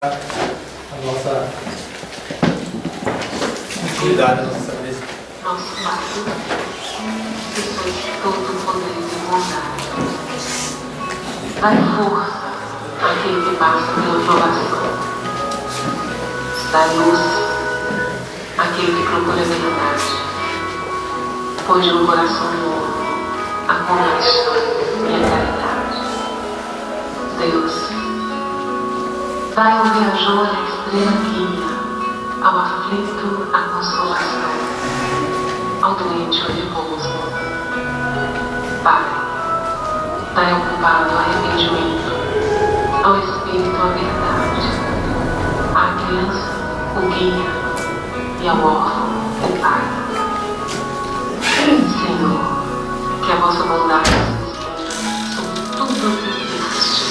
a nossa atividade, a nossa mesa. Nosso Pai, que sois todo poder e bondade, dai força àquele que passa pela provação, dai luz àquele que procura a verdade, põe no coração do homem a compaixão e a caridade. Deus, dai ao viajor a estrela guia, ao aflito a consolação, ao doente o repouso. Pai, dai ao culpado o arrependimento, ao espírito a verdade, à criança o guia e ao órfão o pai. Senhor, que a vossa bondade se estenda sobre tudo o que existe.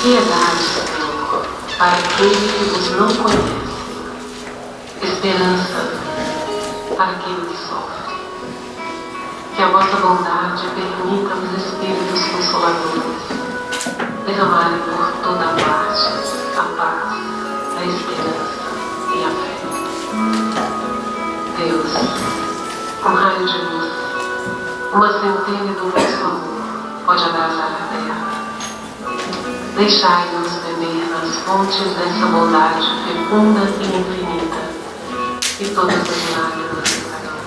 Piedade, Senhor, para aquele que vos não conhece. Esperança para aquele que sofre. Que a vossa bondade permita aos Espíritos Consoladores derramarem por toda a parte a paz, a esperança e a fé. Deus, um raio de luz, uma centelha do vosso amor pode abrasar a terra. Deixai-nos beber nas fontes dessa bondade fecunda e infinita, e todas as lágrimas secarão,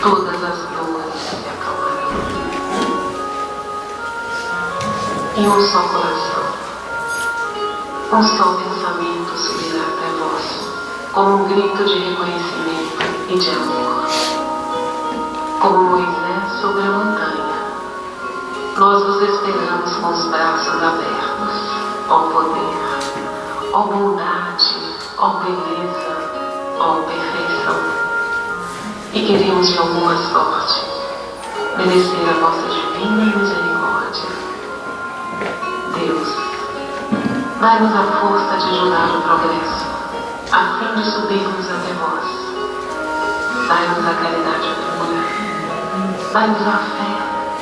todas as dores se acalmarão. E um só coração, um só pensamento subirá até vós, como um grito de reconhecimento e de amor. Como Moisés sobre a montanha, nós vos esperamos com os braços abertos, ó poder, ó bondade, ó beleza, ó perfeição. E queremos de alguma sorte merecer a vossa divina misericórdia. Deus, dai-nos a força de julgar o progresso, a fim de subirmos até vós. Dai-nos a caridade pura, dai-nos a fé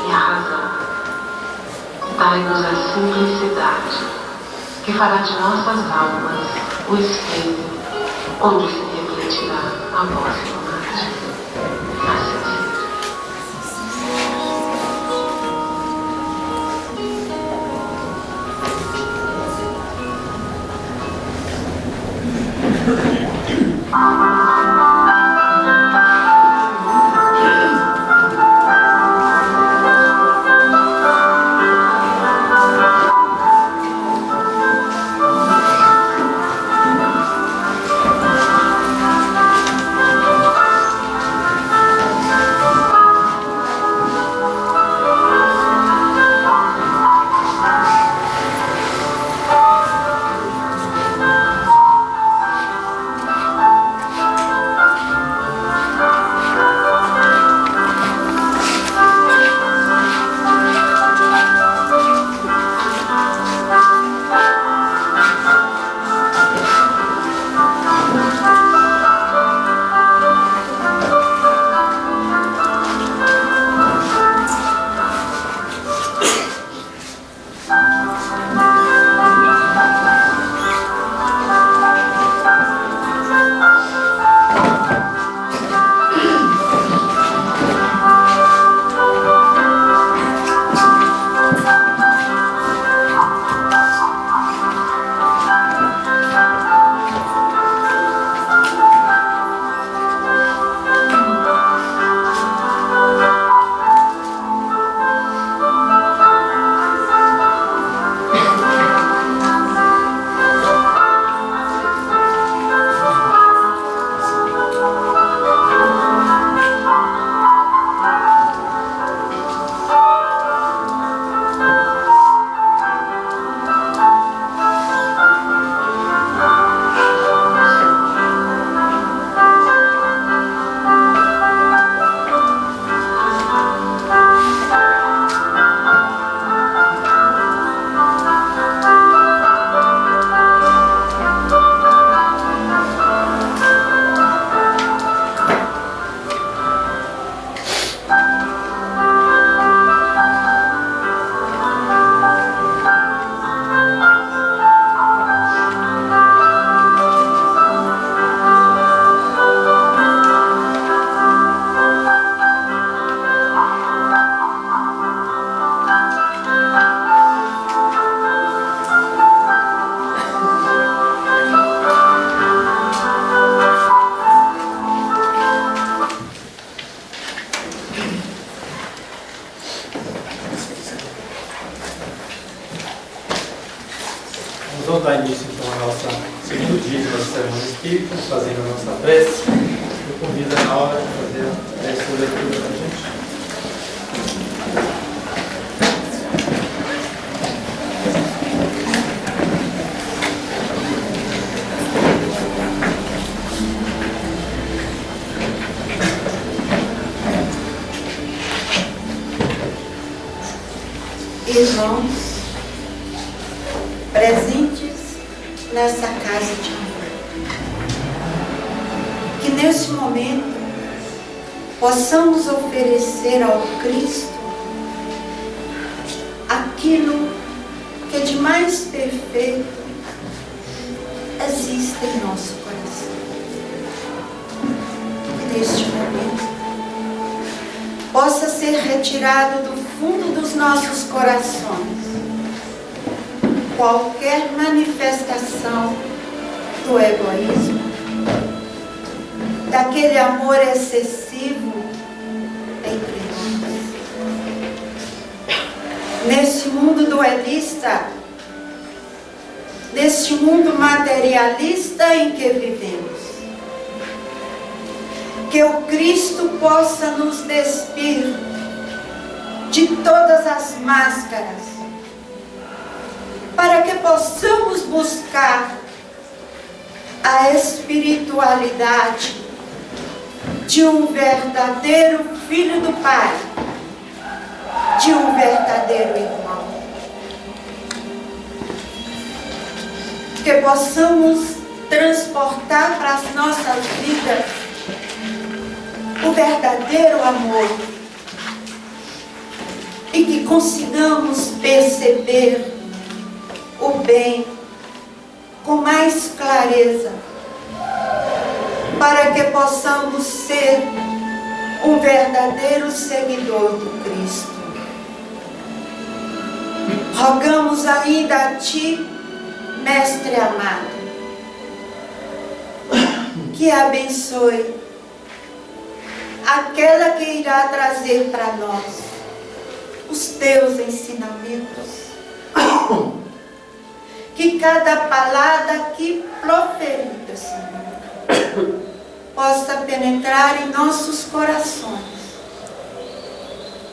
e a razão. Dai-nos a simplicidade, que fará de nossas almas o espelho onde se refletirá a vossa imagem. Assim seja. vamos dar início então ao nosso segundo dia de nossa semana espírita, fazendo a nossa prece. Eu convido a Nora a fazer a prece de leitura para a gente. Irmãos, presentes nessa casa de amor, que nesse momento possamos oferecer ao Cristo aquilo que de mais perfeito existe em nosso coração. Que neste momento possa ser retirado do fundo dos nossos corações qualquer manifestação do egoísmo, daquele amor excessivo entre nós. Nesse mundo dualista, neste mundo materialista em que vivemos, que o Cristo possa nos despir de todas as máscaras, para que possamos buscar a espiritualidade de um verdadeiro filho do Pai, de um verdadeiro irmão. Que possamos transportar para as nossas vidas o verdadeiro amor e que consigamos perceber o bem com mais clareza, para que possamos ser um verdadeiro seguidor do Cristo. Rogamos ainda a Ti, Mestre amado, que abençoe aquela que irá trazer para nós os Teus ensinamentos. Que cada palavra aqui proferida, Senhor, possa penetrar em nossos corações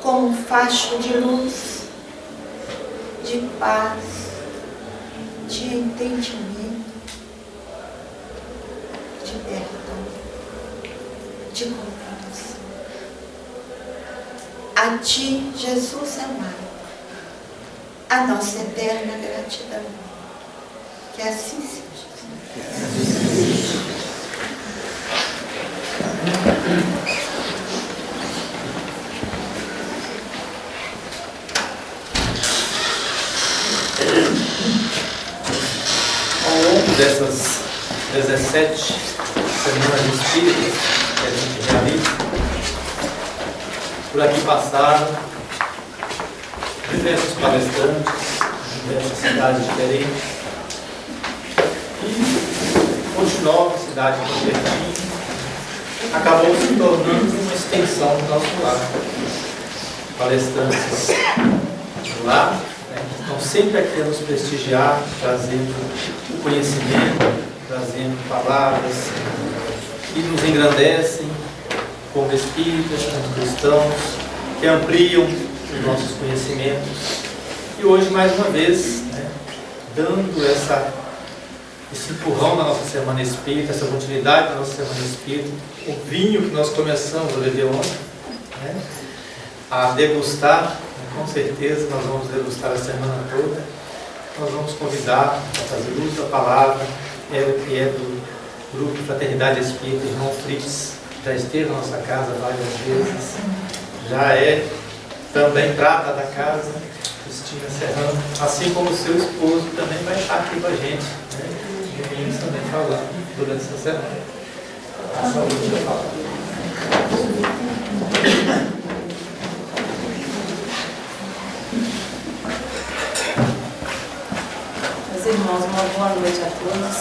como um facho de luz, de paz, de entendimento, de perdão, de compreensão. A Ti, Jesus amado, a nossa eterna gratidão. Que assim seja. Ao longo dessas 17 semanas espíritas que a gente realiza, por aqui passaram diversos palestrantes, diversas cidades diferentes. E Fonte Nova, cidade de Convertim, acabou se tornando uma extensão do nosso lar. Palestrantes do lar, né, que estão sempre aqui a nos prestigiar, trazendo o conhecimento, trazendo palavras que nos engrandecem como espíritas, como cristãos, que ampliam os nossos conhecimentos. E hoje, mais uma vez, né, dando esse empurrão na nossa Semana Espírita, essa continuidade da nossa Semana Espírita, o vinho que nós começamos a beber ontem, né, a degustar, né, com certeza nós vamos degustar a semana toda. Nós vamos convidar a fazer uso da palavra, que é do Grupo Fraternidade Espírita, irmão Fritz, já esteve na nossa casa várias vezes, já é também prata da casa, Cristina Serrano, assim como o seu esposo também vai estar aqui com a gente, né? Meninos também falando durante essa semana. A saúde da palavra. Meus irmãos, uma boa noite a todos.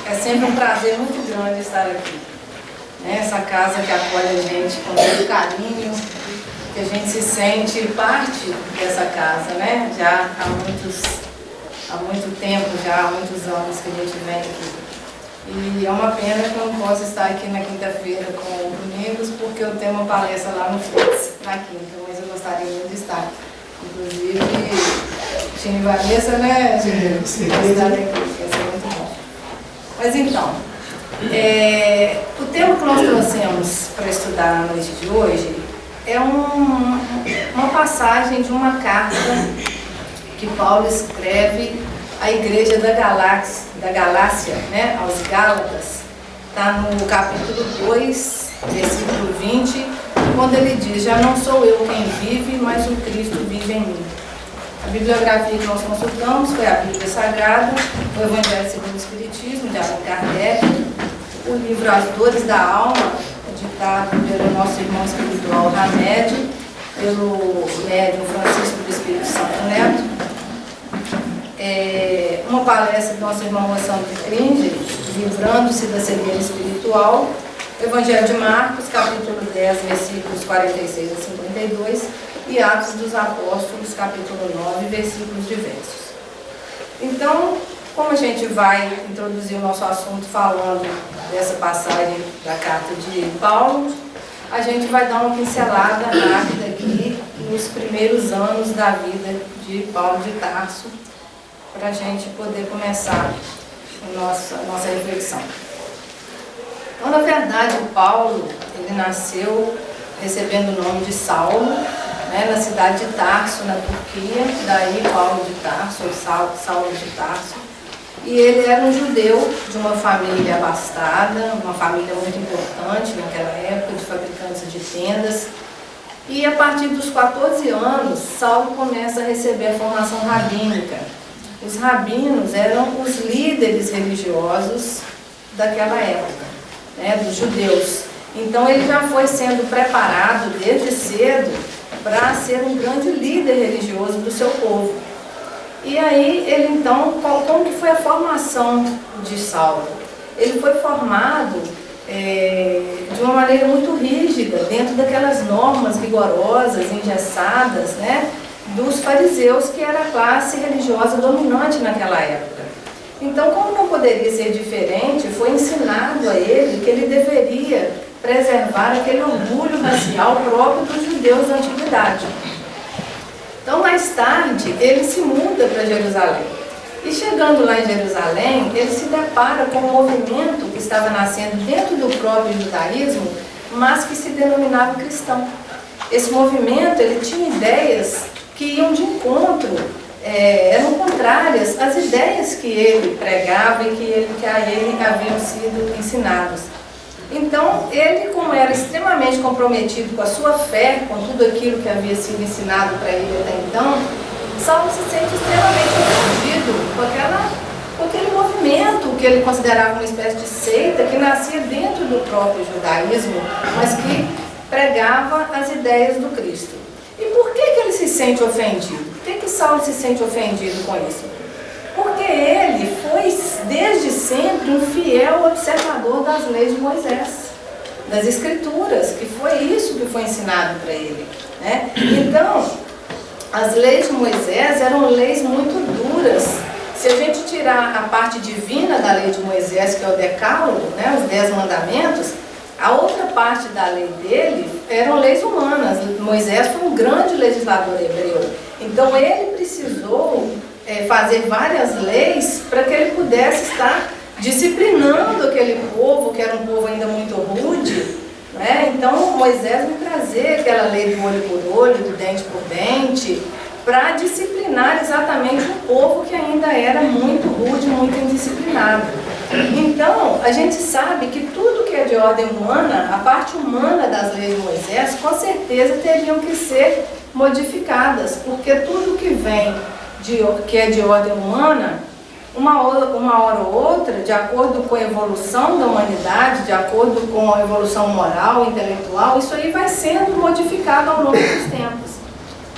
É sempre um prazer muito grande estar aqui. Essa casa que acolhe a gente com muito carinho, que a gente se sente parte dessa casa, né? Já há muitos há muito tempo já, há muitos anos que a gente vem aqui. E é uma pena que eu não posso estar aqui na quinta-feira com o Domingos, porque eu tenho uma palestra lá no FIX, na quinta, mas eu gostaria muito de estar. Inclusive, Tine e Vanessa, né? Sim. Vai estar aqui, vai ser muito bom. Mas então, o tema que nós trouxemos para estudar na noite de hoje é uma passagem de uma carta que Paulo escreve à igreja da Galácia, né, aos Gálatas. Está no capítulo 2, versículo 20, quando ele diz: já não sou eu quem vive, mas o Cristo vive em mim. A bibliografia que nós consultamos foi a Bíblia Sagrada, o Evangelho segundo o Espiritismo, de Allan Kardec, o livro As Dores da Alma, editado pelo nosso irmão espiritual Hamed, pelo médium Francisco do Espírito Santo Neto, uma palestra do nosso irmão Moção de Cringe, Livrando-se da Cegueira Espiritual, Evangelho de Marcos, capítulo 10, versículos 46 a 52, e Atos dos Apóstolos, capítulo 9, versículos diversos. Então, como a gente vai introduzir o nosso assunto falando dessa passagem da carta de Paulo, a gente vai dar uma pincelada rápida aqui nos primeiros anos da vida de Paulo de Tarso, para a gente poder começar a nossa reflexão. Então, na verdade, o Paulo, ele nasceu recebendo o nome de Saulo, né, na cidade de Tarso, na Turquia, daí Paulo de Tarso, ou Saulo de Tarso. E ele era um judeu de uma família abastada, uma família muito importante naquela época, de fabricantes de tendas. E a partir dos 14 anos, Saulo começa a receber a formação rabínica. Os rabinos eram os líderes religiosos daquela época, né, dos judeus. Então ele já foi sendo preparado desde cedo para ser um grande líder religioso do seu povo. E aí ele então, como que foi a formação de Saulo? Ele foi formado de uma maneira muito rígida, dentro daquelas normas rigorosas, engessadas, né, dos fariseus, que era a classe religiosa dominante naquela época. Então, como não poderia ser diferente, foi ensinado a ele que ele deveria preservar aquele orgulho racial próprio dos judeus da antiguidade. Então, mais tarde, ele se muda para Jerusalém. E chegando lá em Jerusalém, ele se depara com um movimento que estava nascendo dentro do próprio judaísmo, mas que se denominava cristão. Esse movimento, ele tinha ideias que iam de encontro, eram contrárias às ideias que ele pregava e que a ele haviam sido ensinados. Então, ele, como era extremamente comprometido com a sua fé, com tudo aquilo que havia sido ensinado para ele até então, Saulo se sente extremamente ofendido com aquele movimento que ele considerava uma espécie de seita que nascia dentro do próprio judaísmo, mas que pregava as ideias do Cristo. E por que ele se sente ofendido? Por que Saulo se sente ofendido com isso? Porque ele foi, desde sempre, um fiel observador das leis de Moisés, das Escrituras, que foi isso que foi ensinado para ele, né? Então, as leis de Moisés eram leis muito duras. Se a gente tirar a parte divina da lei de Moisés, que é o Decálogo, né, os 10 mandamentos, a outra parte da lei dele eram leis humanas. Moisés foi um grande legislador hebreu. Então ele precisou fazer várias leis para que ele pudesse estar disciplinando aquele povo, que era um povo ainda muito rude, né? Então Moisés me trazer aquela lei do olho por olho, do dente por dente, para disciplinar exatamente um povo que ainda era muito rude, muito indisciplinado. Então, a gente sabe que tudo que é de ordem humana, a parte humana das leis de Moisés, com certeza teriam que ser modificadas, porque tudo que vem que é de ordem humana, uma hora ou outra, de acordo com a evolução da humanidade, de acordo com a evolução moral, intelectual, isso aí vai sendo modificado ao longo dos tempos.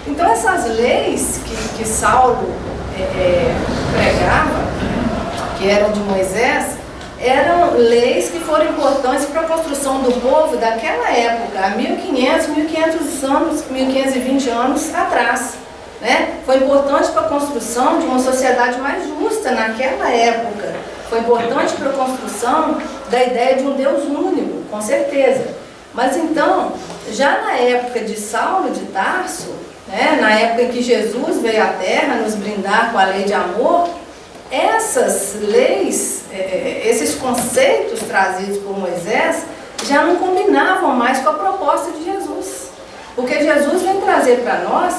Então, essas leis que Saulo pregava, que eram de Moisés, eram leis que foram importantes para a construção do povo daquela época, há 1500, 1500 anos, 1520 anos atrás. né? Foi importante para a construção de uma sociedade mais justa naquela época. Foi importante para a construção da ideia de um Deus único, com certeza. Mas então, já na época de Saulo de Tarso, né, na época em que Jesus veio à Terra nos brindar com a lei de amor, essas leis, esses conceitos trazidos por Moisés, já não combinavam mais com a proposta de Jesus. Porque Jesus vem trazer para nós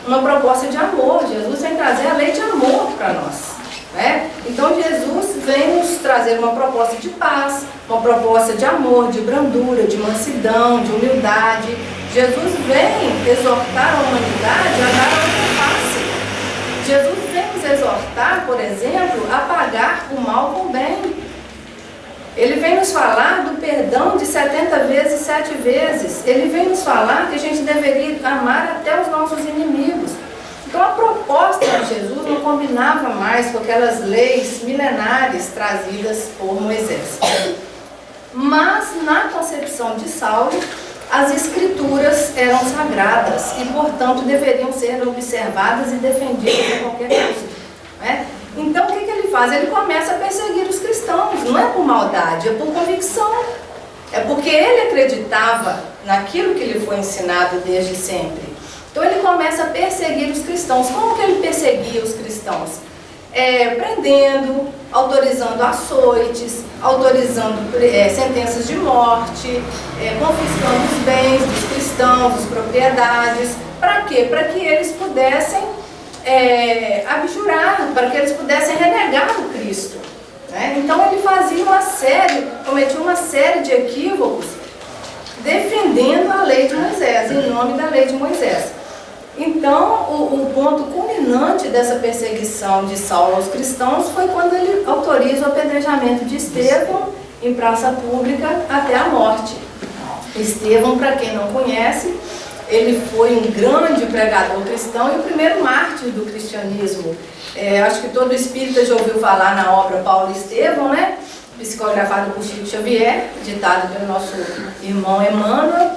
uma proposta de amor, Jesus vem trazer a lei de amor para nós, né? Então Jesus vem nos trazer uma proposta de paz, uma proposta de amor, de brandura, de mansidão, de humildade. Jesus vem exortar a humanidade a dar a outra face. Jesus vem nos exortar, por exemplo, a pagar o mal com o bem. Ele vem nos falar do perdão de 70 vezes, 7 vezes. Ele vem nos falar que a gente deveria amar até os nossos inimigos. Então a proposta de Jesus não combinava mais com aquelas leis milenares trazidas por Moisés. Mas na concepção de Saulo, as escrituras eram sagradas e, portanto, deveriam ser observadas e defendidas a qualquer custo, né? Então, o que ele faz? Ele começa a perseguir os cristãos, não é por maldade, é por convicção. É porque ele acreditava naquilo que lhe foi ensinado desde sempre. Então, ele começa a perseguir os cristãos. Como que ele perseguia os cristãos? Prendendo, autorizando açoites, autorizando sentenças de morte, confiscando os bens dos cristãos, as propriedades. Para quê? Para que eles pudessem abjurar, para que eles pudessem renegar o Cristo, né? Então ele cometia uma série de equívocos defendendo a lei de Moisés, em nome da lei de Moisés. Então o ponto culminante dessa perseguição de Saulo aos cristãos foi quando ele autoriza o apedrejamento de Estevão em praça pública até a morte. Estevão, para quem não conhece, ele foi um grande pregador cristão e o primeiro mártir do cristianismo. Acho que todo espírita já ouviu falar na obra Paulo e Estevão, né? Psicografado por Chico Xavier, ditado pelo nosso irmão Emmanuel.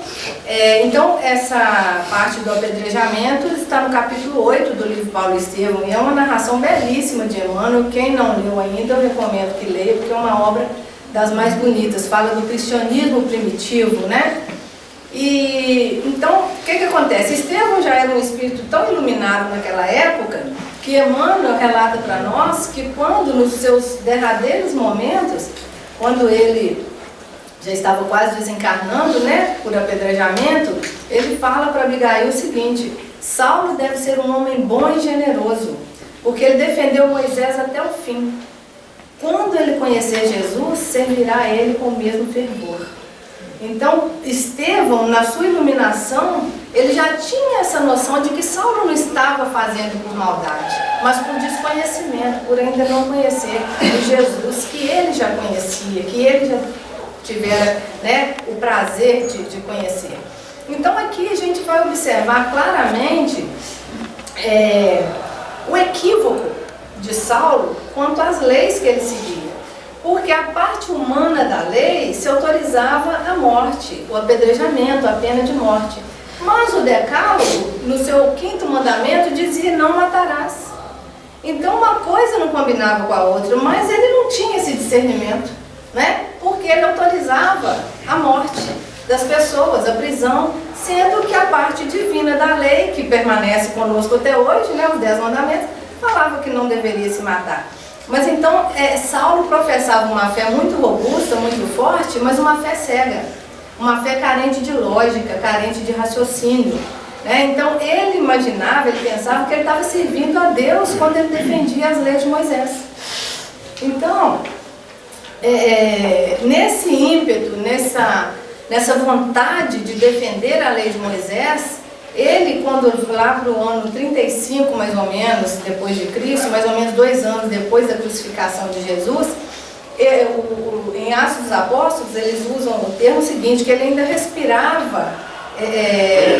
Então, essa parte do apedrejamento está no capítulo 8 do livro Paulo e Estevão, e é uma narração belíssima de Emmanuel. Quem não leu ainda, eu recomendo que leia, porque é uma obra das mais bonitas. Fala do cristianismo primitivo, né? E então, o que acontece? Estevão já era um espírito tão iluminado naquela época que Emmanuel relata para nós que quando, nos seus derradeiros momentos, quando ele já estava quase desencarnando, né, por apedrejamento, ele fala para Abigail o seguinte: Saulo deve ser um homem bom e generoso, porque ele defendeu Moisés até o fim. Quando ele conhecer Jesus, servirá a ele com o mesmo fervor. Então, Estevão, na sua iluminação, ele já tinha essa noção de que Saulo não estava fazendo por maldade, mas por desconhecimento, por ainda não conhecer o Jesus que ele já conhecia, que ele já tivera, né, o prazer de conhecer. Então, aqui a gente vai observar claramente o equívoco de Saulo quanto às leis que ele seguia. Porque a parte humana da lei se autorizava a morte, o apedrejamento, a pena de morte. Mas o decálogo, no seu 5º mandamento, dizia: não matarás. Então uma coisa não combinava com a outra, mas ele não tinha esse discernimento, né? Porque ele autorizava a morte das pessoas, a prisão, sendo que a parte divina da lei, que permanece conosco até hoje, né, os 10 mandamentos, falava que não deveria se matar. Mas então, Saulo professava uma fé muito robusta, muito forte, mas uma fé cega, uma fé carente de lógica, carente de raciocínio, né? Então, ele imaginava, ele pensava que ele estava servindo a Deus quando ele defendia as leis de Moisés. Então, nesse ímpeto, nessa vontade de defender a lei de Moisés, ele, quando lá para o ano 35, mais ou menos, depois de Cristo, mais ou menos 2 anos depois da crucificação de Jesus, em Atos dos Apóstolos, eles usam o termo seguinte, que ele ainda respirava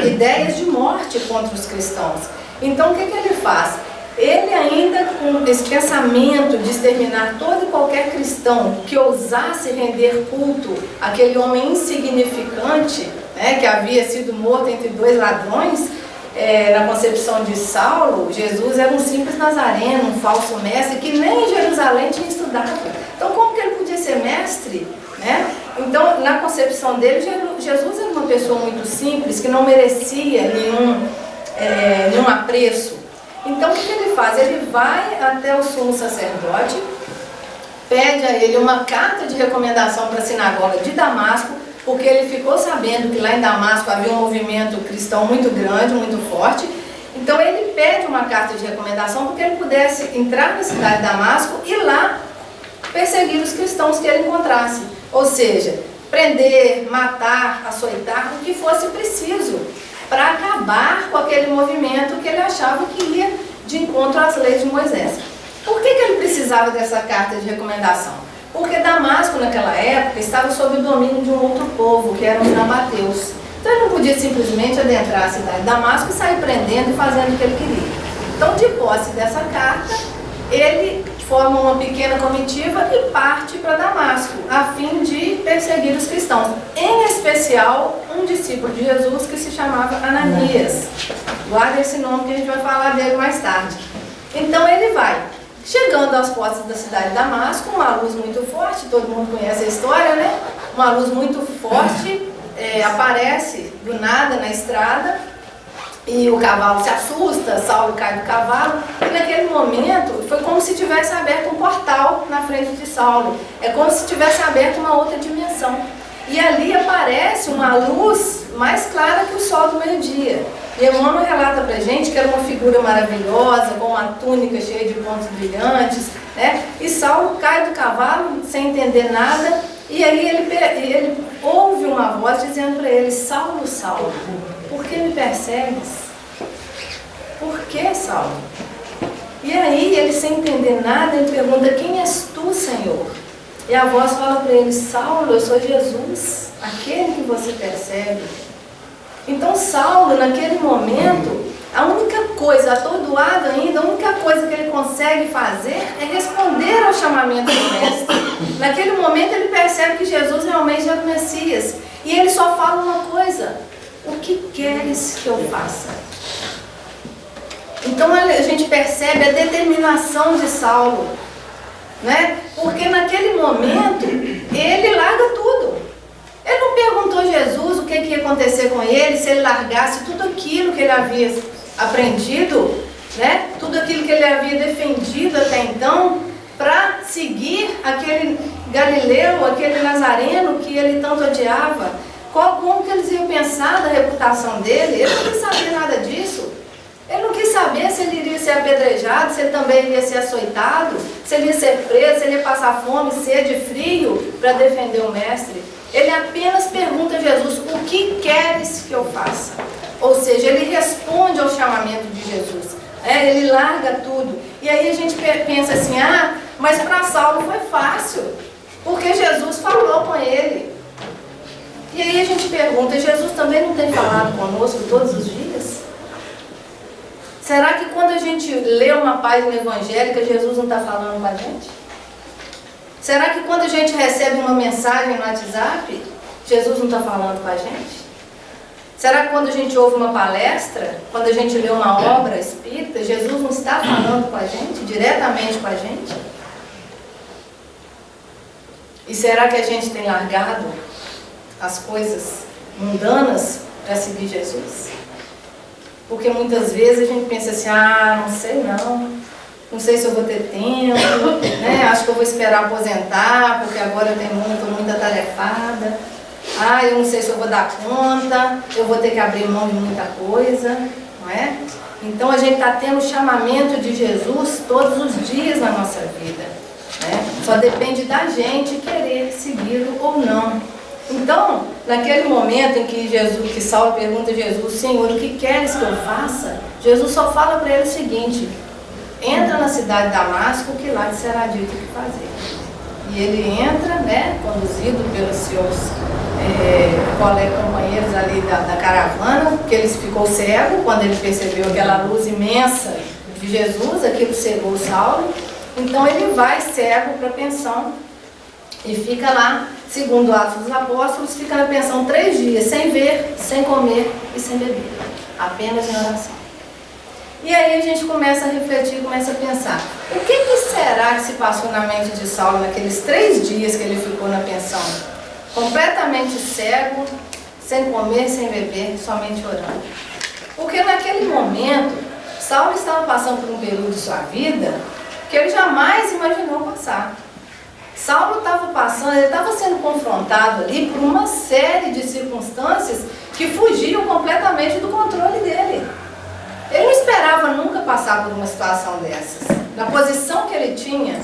ideias de morte contra os cristãos. Então, o que ele faz? Ele ainda, com esse pensamento de exterminar todo e qualquer cristão que ousasse render culto àquele homem insignificante, né, que havia sido morto entre 2 ladrões, na concepção de Saulo, Jesus era um simples nazareno, um falso mestre, que nem em Jerusalém tinha estudado. Então, como que ele podia ser mestre? Né? Então, na concepção dele, Jesus era uma pessoa muito simples, que não merecia nenhum apreço. Então, o que ele faz? Ele vai até o sumo sacerdote, pede a ele uma carta de recomendação para a sinagoga de Damasco, porque ele ficou sabendo que lá em Damasco havia um movimento cristão muito grande, muito forte. Então ele pede uma carta de recomendação para que ele pudesse entrar na cidade de Damasco e lá perseguir os cristãos que ele encontrasse. Ou seja, prender, matar, açoitar, o que fosse preciso para acabar com aquele movimento que ele achava que ia de encontro às leis de Moisés. Por que ele precisava dessa carta de recomendação? Porque Damasco, naquela época, estava sob o domínio de um outro povo, que eram os nabateus. Então ele não podia simplesmente adentrar a cidade de Damasco e sair prendendo e fazendo o que ele queria. Então, de posse dessa carta, ele forma uma pequena comitiva e parte para Damasco, a fim de perseguir os cristãos. Em especial, um discípulo de Jesus que se chamava Ananias. Guarda esse nome que a gente vai falar dele mais tarde. Então ele vai. Chegando às portas da cidade de Damasco, uma luz muito forte, todo mundo conhece a história, né? Uma luz muito forte aparece do nada na estrada e o cavalo se assusta, Saulo cai do cavalo e naquele momento foi como se tivesse aberto um portal na frente de Saulo. É como se tivesse aberto uma outra dimensão. E ali aparece uma luz mais clara que o sol do meio-dia. E Emmanuel relata pra gente que era uma figura maravilhosa, com uma túnica cheia de pontos brilhantes, né? E Saulo cai do cavalo sem entender nada, e aí ele ouve uma voz dizendo para ele: Saulo, Saulo, por que me persegues? Por que, Saulo? E aí ele, sem entender nada, ele pergunta: quem és tu, Senhor? E a voz fala para ele: Saulo, eu sou Jesus, aquele que você persegue. Então Saulo, naquele momento, a única coisa, atordoado ainda, a única coisa que ele consegue fazer é responder ao chamamento do Mestre. Naquele momento ele percebe que Jesus realmente é o Messias. E ele só fala uma coisa: o que queres que eu faça? Então a gente percebe a determinação de Saulo, né? Porque naquele momento ele larga tudo. Ele não perguntou a Jesus o que ia acontecer com ele se ele largasse tudo aquilo que ele havia aprendido, né? Tudo aquilo que ele havia defendido até então, para seguir aquele Galileu, aquele Nazareno que ele tanto odiava. Como que eles iam pensar da reputação dele? Ele não quis saber nada disso. Ele não quis saber se ele iria ser apedrejado, se ele também iria ser açoitado, se ele ia ser preso, se ele ia passar fome, sede, frio para defender o Mestre. Ele apenas pergunta a Jesus: o que queres que eu faça? Ou seja, ele responde ao chamamento de Jesus. Ele larga tudo. E aí a gente pensa assim: mas para Saulo foi fácil, porque Jesus falou com ele. E aí a gente pergunta: Jesus também não tem falado conosco todos os dias? Será que quando a gente lê uma página evangélica, Jesus não está falando com a gente? Será que quando a gente recebe uma mensagem no WhatsApp, Jesus não está falando com a gente? Será que quando a gente ouve uma palestra, quando a gente lê uma obra espírita, Jesus não está falando com a gente, diretamente com a gente? E será que a gente tem largado as coisas mundanas para seguir Jesus? Porque muitas vezes a gente pensa assim: não sei se eu vou ter tempo, né? Acho que eu vou esperar aposentar, porque agora estou muito atarefada. Eu não sei se eu vou dar conta, eu vou ter que abrir mão de muita coisa, não é? Então a gente está tendo o chamamento de Jesus todos os dias na nossa vida, né? Só depende da gente querer segui-lo ou não. Então, naquele momento em que Saulo pergunta a Jesus: Senhor, o que queres que eu faça? Jesus só fala para ele o seguinte: entra na cidade de Damasco, que lá te será dito o que fazer. E ele entra, né, conduzido pelos seus companheiros ali da caravana, porque ele ficou cego quando ele percebeu aquela luz imensa de Jesus, aquilo cegou Saulo. Então ele vai cego para a pensão e fica lá, segundo Atos dos Apóstolos, fica na pensão 3 dias, sem ver, sem comer e sem beber. apenas em oração. E aí a gente começa a refletir, começa a pensar, o que será que se passou na mente de Saulo naqueles 3 dias que ele ficou na pensão? Completamente cego, sem comer, sem beber, somente orando. Porque naquele momento, Saulo estava passando por um período de sua vida que ele jamais imaginou passar. Saulo estava passando, ele estava sendo confrontado ali por uma série de circunstâncias que fugiam completamente do controle dele. Ele não esperava nunca passar por uma situação dessas. Na posição que ele tinha,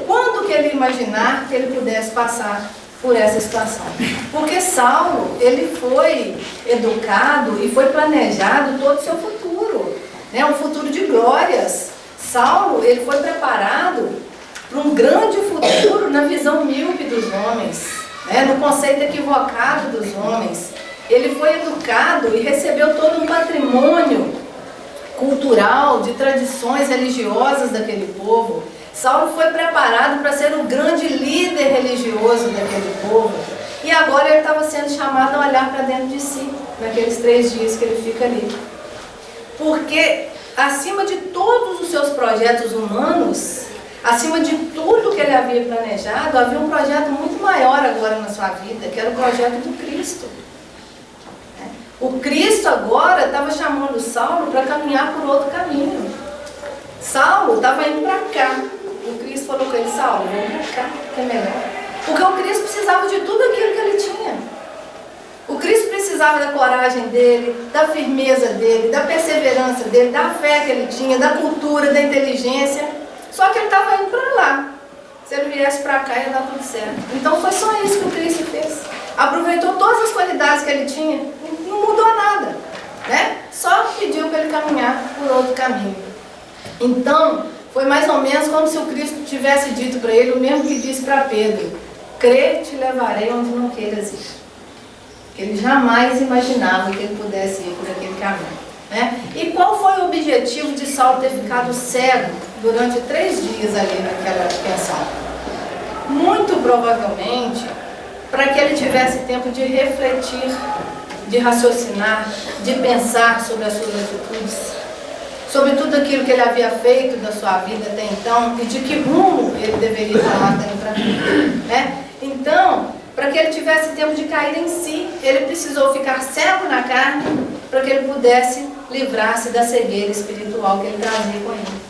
quando que ele imaginar que ele pudesse passar por essa situação? Porque Saulo, ele foi educado e foi planejado todo o seu futuro, né? Um futuro de glórias. Saulo, ele foi preparado para um grande futuro na visão míope dos homens, né? No conceito equivocado dos homens. Ele foi educado e recebeu todo um patrimônio cultural, de tradições religiosas daquele povo. Saulo foi preparado para ser o grande líder religioso daquele povo. E agora ele estava sendo chamado a olhar para dentro de si, naqueles 3 dias que ele fica ali. Porque acima de todos os seus projetos humanos, acima de tudo que ele havia planejado, havia um projeto muito maior agora na sua vida, que era o projeto do Cristo. O Cristo agora estava chamando Saulo para caminhar por outro caminho. Saulo estava indo para cá. O Cristo falou com ele, Saulo, vamos para cá, que é melhor. Porque o Cristo precisava de tudo aquilo que ele tinha. O Cristo precisava da coragem dele, da firmeza dele, da perseverança dele, da fé que ele tinha, da cultura, da inteligência. Só que ele estava indo para lá. Se ele viesse para cá, ia dar tudo certo. Então foi só isso que o Cristo fez. Aproveitou todas as qualidades que ele tinha, não mudou nada, né? Só pediu para ele caminhar por outro caminho. Então, foi mais ou menos como se o Cristo tivesse dito para ele o mesmo que disse para Pedro: crê, te levarei onde não queiras ir. Ele jamais imaginava que ele pudesse ir por aquele caminho, né? E qual foi o objetivo de Saulo ter ficado cego durante 3 dias ali naquela pensão? Muito provavelmente para que ele tivesse tempo de refletir, de raciocinar, de pensar sobre as suas atitudes, sobre tudo aquilo que ele havia feito da sua vida até então e de que rumo ele deveria tomar dentro para frente, né? Então, para que ele tivesse tempo de cair em si, ele precisou ficar cego na carne para que ele pudesse livrar-se da cegueira espiritual que ele trazia com ele.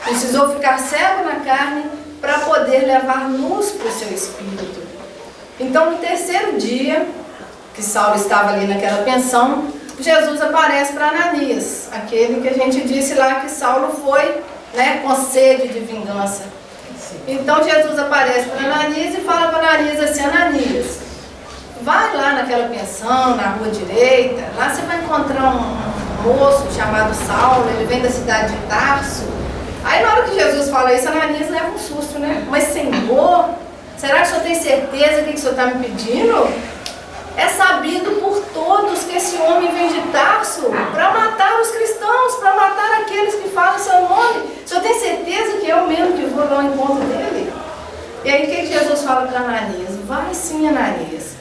Precisou ficar cego na carne para poder levar luz para o seu espírito. Então, no 3º dia que Saulo estava ali naquela pensão, Jesus aparece para Ananias, aquele que a gente disse lá que Saulo foi, né, com sede de vingança. Então Jesus aparece para Ananias e fala para Ananias assim: Ananias, vai lá naquela pensão, na rua direita, lá você vai encontrar um moço chamado Saulo, ele vem da cidade de Tarso. Aí na hora que Jesus fala isso, Ananias leva um susto, né? Mas Senhor, será que o senhor tem certeza que o senhor está me pedindo? É sabido por todos que esse homem vem de Tarso para matar os cristãos, para matar aqueles que falam seu nome. O senhor tem certeza que é eu mesmo que vou lá ao encontro dele? E aí o que Jesus fala para Ananias? Vai sim, Ananias.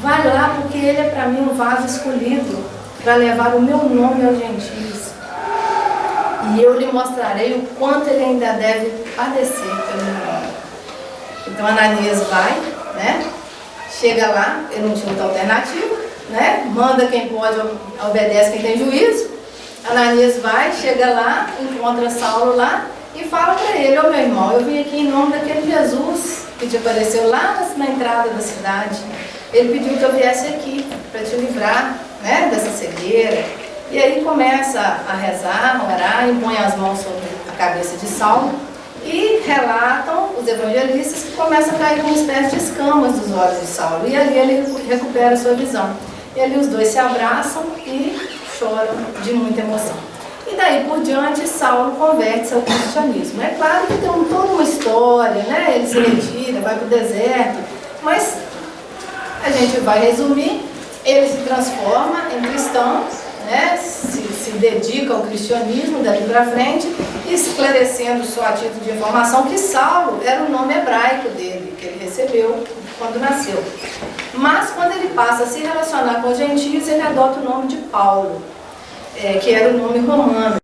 Vai lá, porque ele é para mim um vaso escolhido para levar o meu nome aos gentios. E eu lhe mostrarei o quanto ele ainda deve padecer pelo meu nome. Então Ananias vai, né? Chega lá, ele não tinha outra alternativa, né? Manda quem pode, obedece quem tem juízo. Ananias vai, chega lá, encontra Saulo lá e fala para ele: ô meu irmão, eu vim aqui em nome daquele Jesus que te apareceu lá na entrada da cidade. Ele pediu que eu viesse aqui para te livrar, né, dessa cegueira. E aí começa a rezar, a orar, impõe as mãos sobre a cabeça de Saulo. E relatam os evangelistas que começam a cair uma espécie de escamas dos olhos de Saulo. E ali ele recupera a sua visão. E ali os dois se abraçam e choram de muita emoção. E daí por diante, Saulo converte-se ao cristianismo. É claro que tem toda uma história, né? Ele se retira, vai para o deserto. Mas a gente vai resumir: ele se transforma em cristão, né? Se dedica ao cristianismo dali para frente, esclarecendo só a título de informação que Saulo era o nome hebraico dele, que ele recebeu quando nasceu. Mas quando ele passa a se relacionar com os gentios, ele adota o nome de Paulo. que era o nome romano.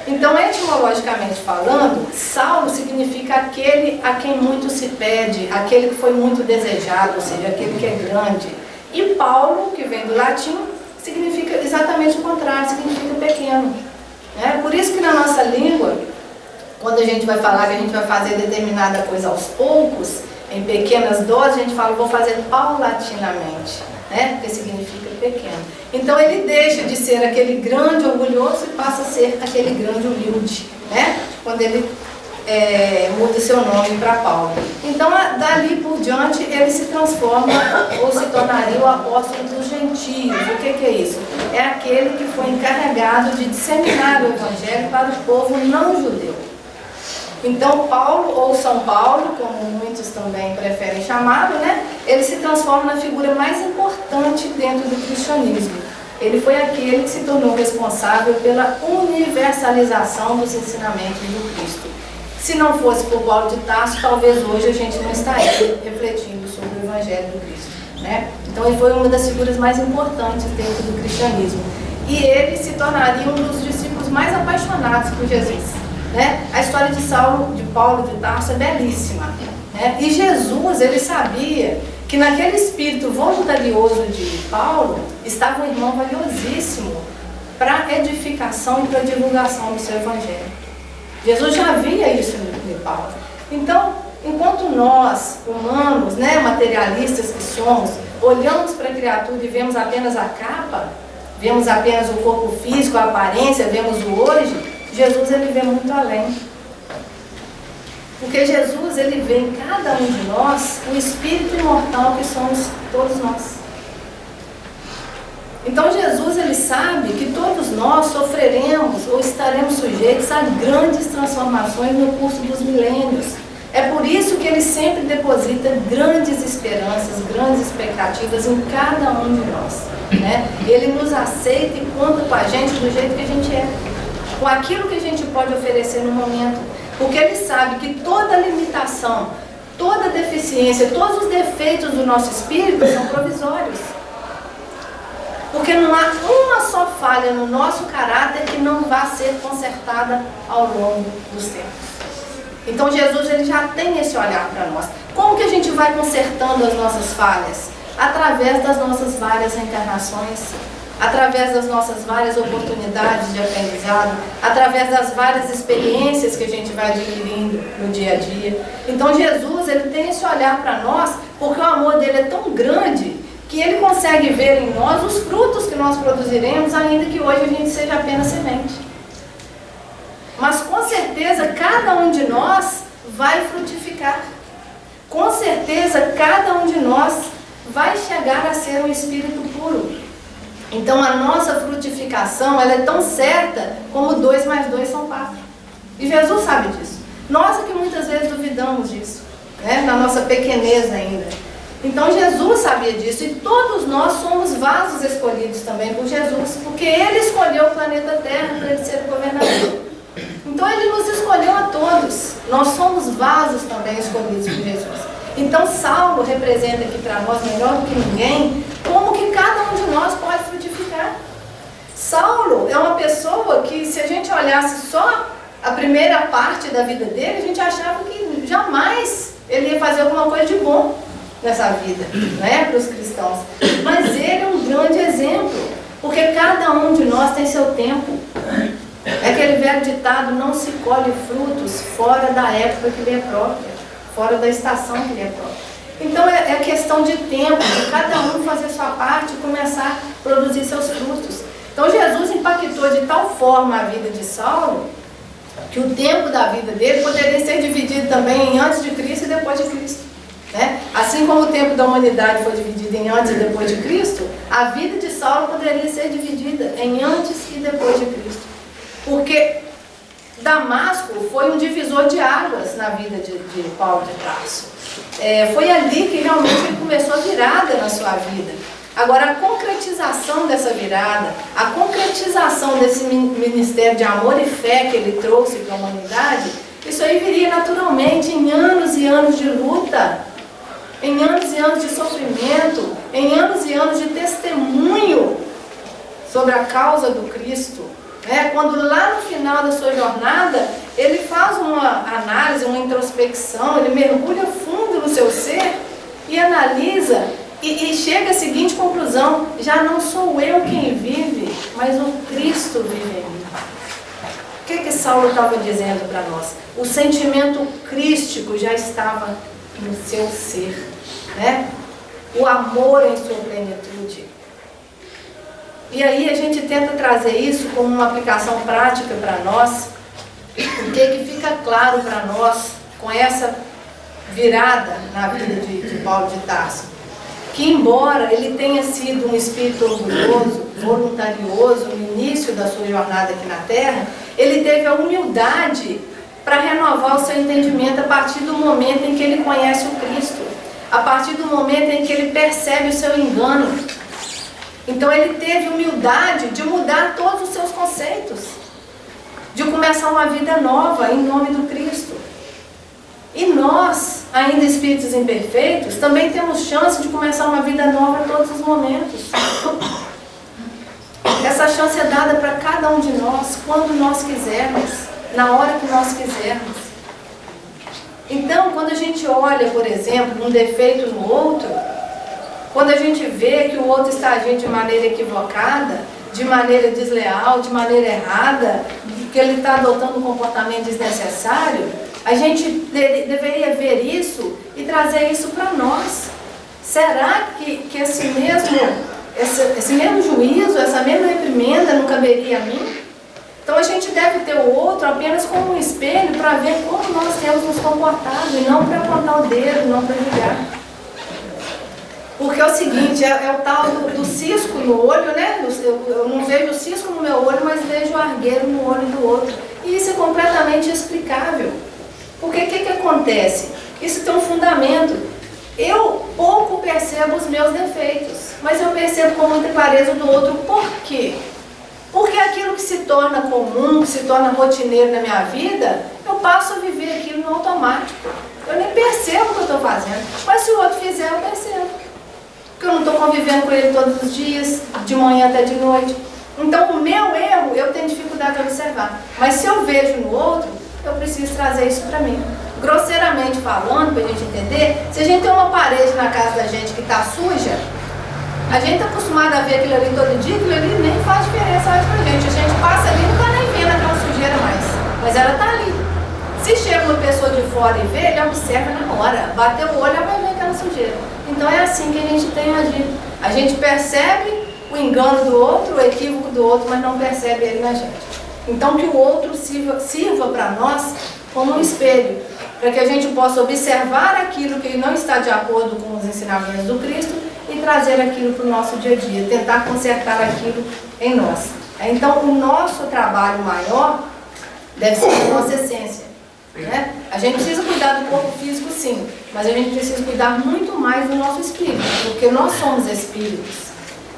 Então, etimologicamente falando, Saulo significa aquele a quem muito se pede, aquele que foi muito desejado, ou seja, aquele que é grande. E Paulo, que vem do latim, significa exatamente o contrário, significa pequeno. Né? Por isso que na nossa língua, quando a gente vai falar que a gente vai fazer determinada coisa aos poucos, em pequenas doses, a gente fala, vou fazer paulatinamente, né? Porque significa pequeno. Então ele deixa de ser aquele grande orgulhoso e passa a ser aquele grande humilde, né? Quando ele muda seu nome para Paulo. Então dali por diante ele se transforma ou se tornaria o apóstolo dos gentios. O que é isso? É aquele que foi encarregado de disseminar o evangelho para o povo não judeu. Então Paulo, ou São Paulo, como muitos também preferem chamá-lo, né? Ele se transforma na figura mais importante dentro do cristianismo. Ele foi aquele que se tornou responsável pela universalização dos ensinamentos do Cristo. Se não fosse por Paulo de Tarso, talvez hoje a gente não estaria refletindo sobre o Evangelho do Cristo, né? Então ele foi uma das figuras mais importantes dentro do cristianismo. E ele se tornaria um dos discípulos mais apaixonados por Jesus. Né? A história de Paulo de Tarso é belíssima. Né? E Jesus, ele sabia que naquele espírito voluntarioso de Paulo estava um irmão valiosíssimo para edificação e para divulgação do seu evangelho. Jesus já via isso em Paulo. Então, enquanto nós, humanos, né, materialistas que somos, olhamos para a criatura e vemos apenas a capa, vemos apenas o corpo físico, a aparência, vemos o hoje, Jesus, ele vê muito além. Porque Jesus, ele vê em cada um de nós o espírito imortal que somos todos nós. Então Jesus, ele sabe que todos nós sofreremos ou estaremos sujeitos a grandes transformações no curso dos milênios. É por isso que ele sempre deposita grandes esperanças, grandes expectativas em cada um de nós. Né? Ele nos aceita e conta com a gente do jeito que a gente é. Com aquilo que a gente pode oferecer no momento, porque ele sabe que toda limitação, toda deficiência, todos os defeitos do nosso espírito são provisórios. Porque não há uma só falha no nosso caráter que não vá ser consertada ao longo dos tempos. Então Jesus, ele já tem esse olhar para nós. Como que a gente vai consertando as nossas falhas? Através das nossas várias reencarnações, através das nossas várias oportunidades de aprendizado, através das várias experiências que a gente vai adquirindo no dia a dia. Então Jesus, ele tem esse olhar para nós, porque o amor dele é tão grande que ele consegue ver em nós os frutos que nós produziremos, ainda que hoje a gente seja apenas semente. Mas com certeza cada um de nós vai frutificar. Com certeza cada um de nós vai chegar a ser um espírito puro. Então a nossa frutificação, ela é tão certa como 2 mais 2 são 4. E Jesus sabe disso. Nós é que muitas vezes duvidamos disso, né? Na nossa pequenez ainda. Então Jesus sabia disso e todos nós somos vasos escolhidos também por Jesus, porque Ele escolheu o planeta Terra para Ele ser o governador. Então Ele nos escolheu a todos. Nós somos vasos também escolhidos por Jesus. Então Saulo representa aqui para nós, melhor do que ninguém, como que cada um de nós pode frutificar. Saulo é uma pessoa que, se a gente olhasse só a primeira parte da vida dele, a gente achava que jamais ele ia fazer alguma coisa de bom nessa vida, né, para os cristãos. Mas ele é um grande exemplo, porque cada um de nós tem seu tempo. É aquele velho ditado, não se colhe frutos fora da época que lhe é própria, fora da estação que lhe é própria. Então é questão de tempo, de cada um fazer sua parte e começar a produzir seus frutos. Então Jesus impactou de tal forma a vida de Saulo, que o tempo da vida dele poderia ser dividido também em antes de Cristo e depois de Cristo. Né? Assim como o tempo da humanidade foi dividido em antes e depois de Cristo, a vida de Saulo poderia ser dividida em antes e depois de Cristo. Porque Damasco foi um divisor de águas na vida de Paulo de Tarso. Foi ali que realmente ele começou a virada na sua vida. Agora, a concretização dessa virada, a concretização desse ministério de amor e fé que ele trouxe para a humanidade, isso aí viria naturalmente em anos e anos de luta, em anos e anos de sofrimento, em anos e anos de testemunho sobre a causa do Cristo, né? Quando lá no final da sua jornada, ele faz uma análise, uma introspecção, ele mergulha fundo no seu ser e analisa e chega à seguinte conclusão: já não sou eu quem vive, mas o Cristo vive em mim. O que Saulo estava dizendo para nós? O sentimento crístico já estava no seu ser, né? O amor em sua plenitude. E aí a gente tenta trazer isso como uma aplicação prática para nós. O que fica claro para nós com essa virada na vida de Paulo de Tarso? Que embora ele tenha sido um espírito orgulhoso, voluntarioso no início da sua jornada aqui na Terra, ele teve a humildade para renovar o seu entendimento a partir do momento em que ele conhece o Cristo, a partir do momento em que ele percebe o seu engano. Então ele teve humildade de mudar todos os seus conceitos, de começar uma vida nova em nome do Cristo. E nós, ainda espíritos imperfeitos, também temos chance de começar uma vida nova a todos os momentos. Essa chance é dada para cada um de nós, quando nós quisermos, na hora que nós quisermos. Então, quando a gente olha, por exemplo, um defeito no outro, quando a gente vê que o outro está agindo de maneira equivocada, de maneira desleal, de maneira errada, que ele está adotando um comportamento desnecessário, a gente deveria ver isso e trazer isso para nós. Será que esse mesmo juízo, essa mesma reprimenda não caberia a mim? Então a gente deve ter o outro apenas como um espelho para ver como nós temos nos comportado e não para apontar o dedo, não para julgar. Porque é o seguinte, é o tal do cisco no olho, né? Eu não vejo o cisco no meu olho, mas vejo o argueiro no olho do outro. E isso é completamente explicável. Porque o que acontece? Isso tem um fundamento. Eu pouco percebo os meus defeitos, mas eu percebo com muita clareza do outro. Por quê? Porque aquilo que se torna comum, que se torna rotineiro na minha vida, eu passo a viver aquilo no automático. Eu nem percebo o que eu estou fazendo. Mas se o outro fizer, eu percebo. Porque eu não estou convivendo com ele todos os dias, de manhã até de noite. Então o meu erro, eu tenho dificuldade de observar. Mas se eu vejo no outro, eu preciso trazer isso para mim. Grosseiramente falando, para a gente entender, se a gente tem uma parede na casa da gente que está suja, a gente está acostumado a ver aquilo ali todo dia, aquilo ali nem faz diferença mais para a gente passa ali e não está nem vendo aquela sujeira mais, mas ela está ali. Se chega uma pessoa de fora e vê, ele observa na hora, bateu o olho, ela vai ver aquela sujeira. Então é assim que a gente tem agido. A gente percebe o engano do outro, o equívoco do outro, mas não percebe ele na gente. Então que o outro sirva para nós como um espelho, para que a gente possa observar aquilo que não está de acordo com os ensinamentos do Cristo e trazer aquilo para o nosso dia a dia, tentar consertar aquilo em nós. Então o nosso trabalho maior deve ser a nossa essência, né? A gente precisa cuidar do corpo físico, sim, mas a gente precisa cuidar muito mais do nosso espírito, porque nós somos espíritos.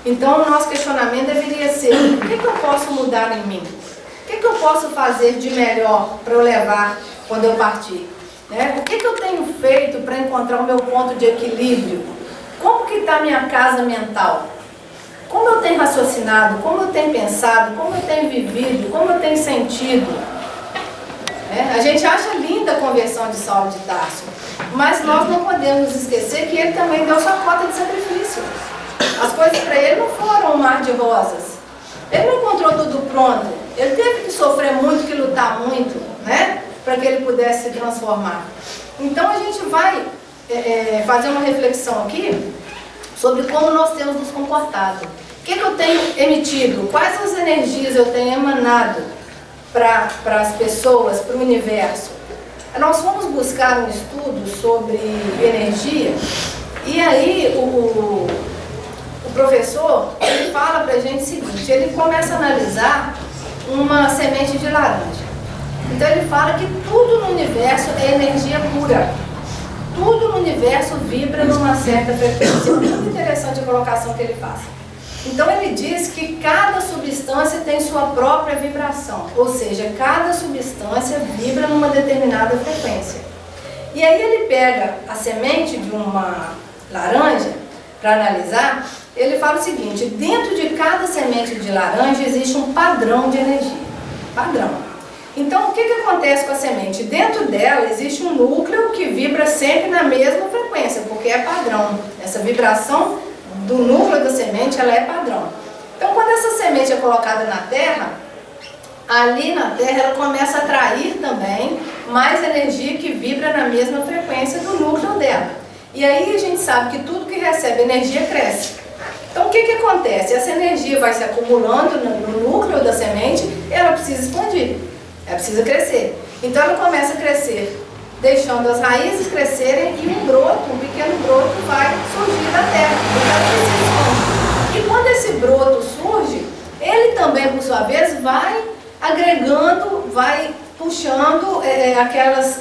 Então o nosso questionamento deveria ser: o que eu posso mudar em mim? O que eu posso fazer de melhor para eu levar quando eu partir? Né? O que eu tenho feito para encontrar o meu ponto de equilíbrio? Como que está a minha casa mental? Como eu tenho raciocinado? Como eu tenho pensado? Como eu tenho vivido? Como eu tenho sentido? A gente acha linda a conversão de Saulo de Tarso, mas nós não podemos esquecer que ele também deu sua cota de sacrifício. As coisas para ele não foram um mar de rosas. Ele não encontrou tudo pronto. Ele teve que sofrer muito, que lutar muito, né? Para que ele pudesse se transformar. Então a gente vai fazer uma reflexão aqui sobre como nós temos nos comportado. O que eu tenho emitido? Quais as energias eu tenho emanado para as pessoas, para o universo? Nós fomos buscar um estudo sobre energia e aí o professor, ele fala para a gente o seguinte: ele começa a analisar uma semente de laranja. Então ele fala que tudo no universo é energia pura. Tudo no universo vibra numa certa frequência. Muito interessante a colocação que ele faz. Então ele diz que cada substância tem sua própria vibração, ou seja, cada substância vibra numa determinada frequência. E aí ele pega a semente de uma laranja para analisar ele fala o seguinte: dentro de cada semente de laranja existe um padrão de energia. Padrão. Então, o que acontece com a semente? Dentro dela existe um núcleo que vibra sempre na mesma frequência, porque é padrão. Essa vibração do núcleo da semente, ela é padrão. Então, quando essa semente é colocada na terra, ali na terra ela começa a atrair também mais energia que vibra na mesma frequência do núcleo dela. E aí a gente sabe que tudo que recebe energia cresce. Então, o que acontece? Essa energia vai se acumulando no núcleo da semente e ela precisa expandir. Ela precisa crescer. Então ela começa a crescer, deixando as raízes crescerem e um pequeno broto vai surgir da terra. E quando esse broto surge, ele também, por sua vez, vai agregando, vai puxando,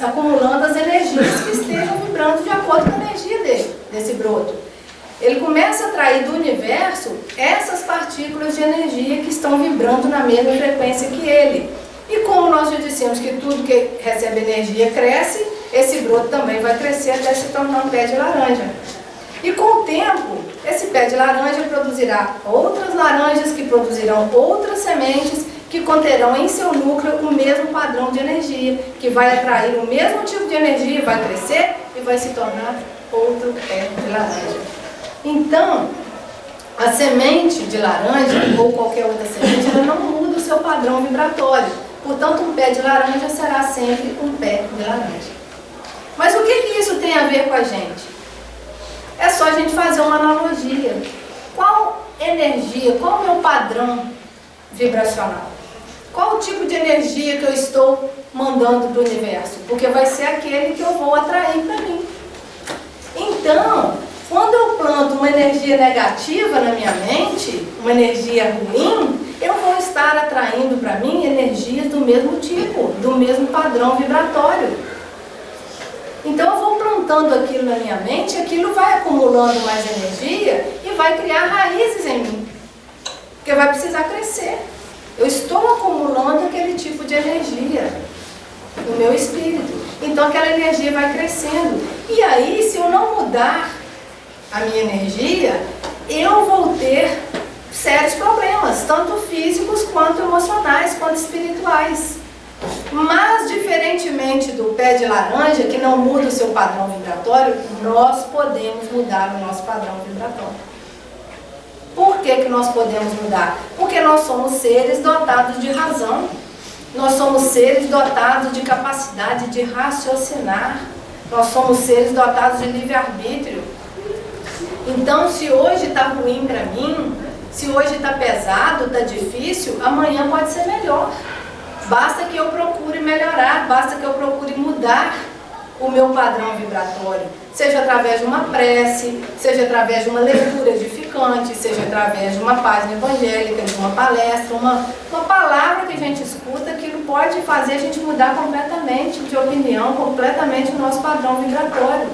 acumulando as energias que estejam vibrando de acordo com a energia desse broto. Ele começa a atrair do universo essas partículas de energia que estão vibrando na mesma frequência que ele. E como nós já dissemos que tudo que recebe energia cresce, esse broto também vai crescer até se tornar um pé de laranja. E com o tempo, esse pé de laranja produzirá outras laranjas que produzirão outras sementes que conterão em seu núcleo o mesmo padrão de energia, que vai atrair o mesmo tipo de energia, vai crescer e vai se tornar outro pé de laranja. Então, a semente de laranja ou qualquer outra semente, ela não muda o seu padrão vibratório. Portanto, um pé de laranja será sempre um pé de laranja. Mas o que isso tem a ver com a gente? É só a gente fazer uma analogia. Qual energia, qual é o meu padrão vibracional? Qual o tipo de energia que eu estou mandando para o universo? Porque vai ser aquele que eu vou atrair para mim. Então, quando eu planto uma energia negativa na minha mente, uma energia ruim, eu vou estar atraindo para mim energias do mesmo tipo, do mesmo padrão vibratório. Então eu vou plantando aquilo na minha mente, aquilo vai acumulando mais energia e vai criar raízes em mim, porque vai precisar crescer. Eu estou acumulando aquele tipo de energia no meu espírito. Então aquela energia vai crescendo. E aí, se eu não mudar a minha energia, eu vou ter sérios problemas, tanto físicos quanto emocionais, quanto espirituais. Mas, diferentemente do pé de laranja, que não muda o seu padrão vibratório, nós podemos mudar o nosso padrão vibratório. Por que nós podemos mudar? Porque nós somos seres dotados de razão. Nós somos seres dotados de capacidade de raciocinar. Nós somos seres dotados de livre-arbítrio. Então, se hoje está ruim para mim, se hoje está pesado, está difícil, amanhã pode ser melhor. Basta que eu procure melhorar, basta que eu procure mudar o meu padrão vibratório. Seja através de uma prece, seja através de uma leitura edificante, seja através de uma página evangélica, de uma palestra, uma palavra que a gente escuta, que pode fazer a gente mudar completamente de opinião, completamente o nosso padrão vibratório.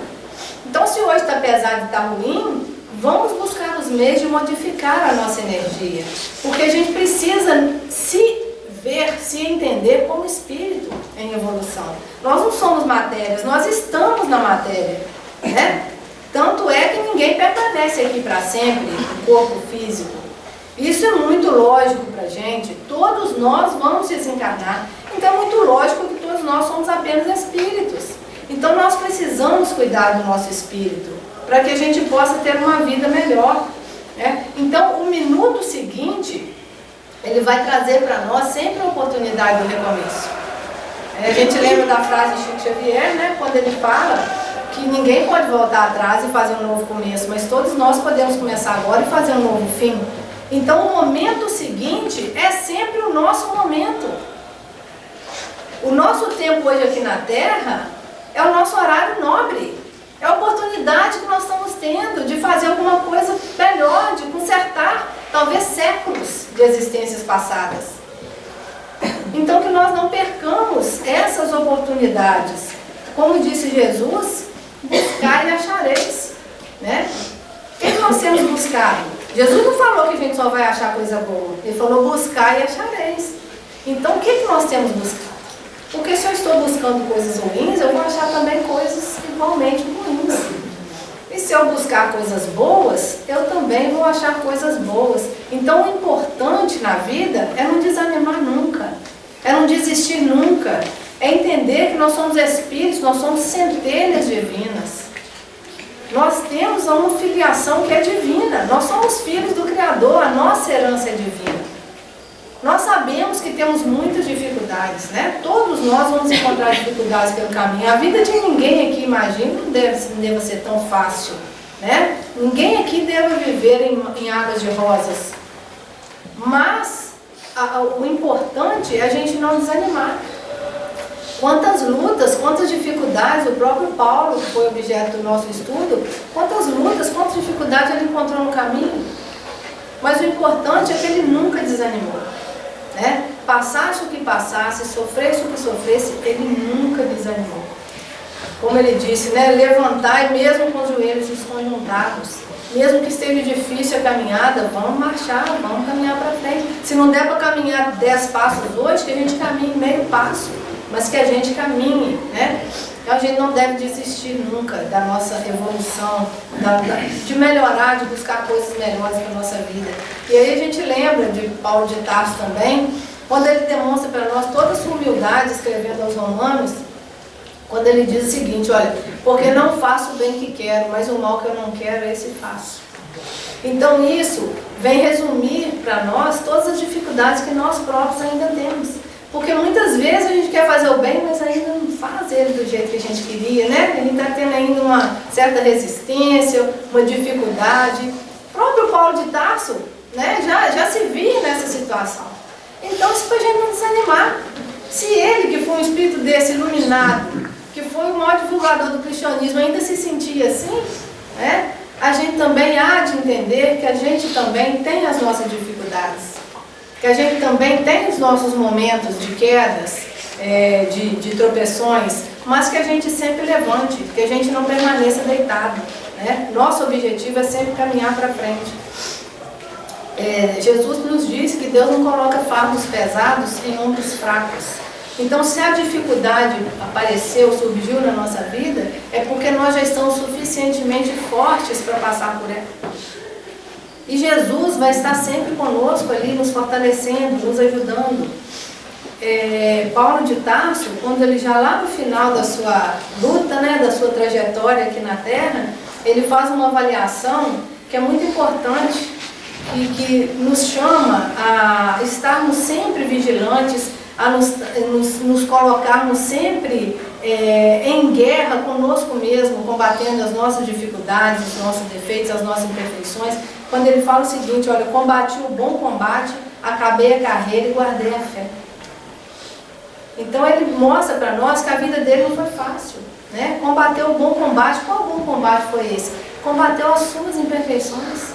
Então, se hoje está pesado e está ruim, vamos buscar os meios de modificar a nossa energia. Porque a gente precisa se ver, se entender como espírito em evolução. Nós não somos matérias, nós estamos na matéria, né? Tanto é que ninguém permanece aqui para sempre, no corpo físico. Isso é muito lógico para a gente. Todos nós vamos desencarnar. Então é muito lógico que todos nós somos apenas espíritos. Então nós precisamos cuidar do nosso espírito, para que a gente possa ter uma vida melhor, né? Então o minuto seguinte, ele vai trazer para nós sempre a oportunidade do recomeço. A gente lembra da frase de Chico Xavier, né? Quando ele fala que ninguém pode voltar atrás e fazer um novo começo, mas todos nós podemos começar agora e fazer um novo fim. Então o momento seguinte é sempre o nosso momento. O nosso tempo hoje aqui na Terra é o nosso horário nobre. É a oportunidade que nós estamos tendo de fazer alguma coisa melhor, de consertar talvez séculos de existências passadas. Então que nós não percamos essas oportunidades. Como disse Jesus, buscar e achareis, né? O que nós temos buscado? Jesus não falou que a gente só vai achar coisa boa. Ele falou buscar e achareis. Então o que nós temos buscado? Porque se eu estou buscando coisas ruins, eu vou achar também coisas igualmente ruins. E se eu buscar coisas boas, eu também vou achar coisas boas. Então, o importante na vida é não desanimar nunca, é não desistir nunca, é entender que nós somos espíritos, nós somos centelhas divinas. Nós temos uma filiação que é divina, nós somos filhos do Criador, a nossa herança é divina. Nós sabemos que temos muitas dificuldades, né? Todos nós vamos encontrar dificuldades pelo caminho. A vida de ninguém aqui, imagina, não deve ser tão fácil, né? Ninguém aqui deve viver em águas de rosas. Mas o importante é a gente não desanimar. Quantas lutas, quantas dificuldades, o próprio Paulo, que foi objeto do nosso estudo, quantas lutas, quantas dificuldades ele encontrou no caminho. Mas o importante é que ele nunca desanimou, né? Passasse o que passasse, sofresse o que sofresse, ele nunca desanimou. Como ele disse, né? Levantai mesmo com os joelhos desconjuntados. Mesmo que esteja difícil a caminhada, vamos marchar, vamos caminhar para frente. Se não der para caminhar 10 passos hoje, que a gente caminhe meio passo, mas que a gente caminhe, né? Então a gente não deve desistir nunca da nossa evolução, de melhorar, de buscar coisas melhores para a nossa vida. E aí a gente lembra de Paulo de Tarso também, quando ele demonstra para nós toda a sua humildade escrevendo aos Romanos, quando ele diz o seguinte, olha, porque não faço o bem que quero, mas o mal que eu não quero, esse faço. Então isso vem resumir para nós todas as dificuldades que nós próprios ainda temos. Porque muitas vezes a gente quer fazer o bem, mas ainda não faz ele do jeito que a gente queria, né? A gente está tendo ainda uma certa resistência, uma dificuldade. O próprio Paulo de Tarso, né, já se via nessa situação. Então isso para a gente não desanimar. Se ele, que foi um espírito desse iluminado, que foi o maior divulgador do cristianismo, ainda se sentia assim, né? A gente também há de entender que a gente também tem as nossas dificuldades. Que a gente também tem os nossos momentos de quedas, de tropeções, mas que a gente sempre levante, que a gente não permaneça deitado, né? Nosso objetivo é sempre caminhar para frente. Jesus nos disse que Deus não coloca fardos pesados em ombros fracos. Então, se a dificuldade apareceu, surgiu na nossa vida, é porque nós já estamos suficientemente fortes para passar por ela. E Jesus vai estar sempre conosco ali, nos fortalecendo, nos ajudando. Paulo de Tarso, quando ele já lá no final da sua luta, né, da sua trajetória aqui na Terra, ele faz uma avaliação que é muito importante e que nos chama a estarmos sempre vigilantes, a nos colocarmos sempre em guerra conosco mesmo, combatendo as nossas dificuldades, os nossos defeitos, as nossas imperfeições. Quando ele fala o seguinte, olha, combati o bom combate, acabei a carreira e guardei a fé. Então ele mostra para nós que a vida dele não foi fácil, né? Combateu o bom combate. Qual bom combate foi esse? Combateu as suas imperfeições,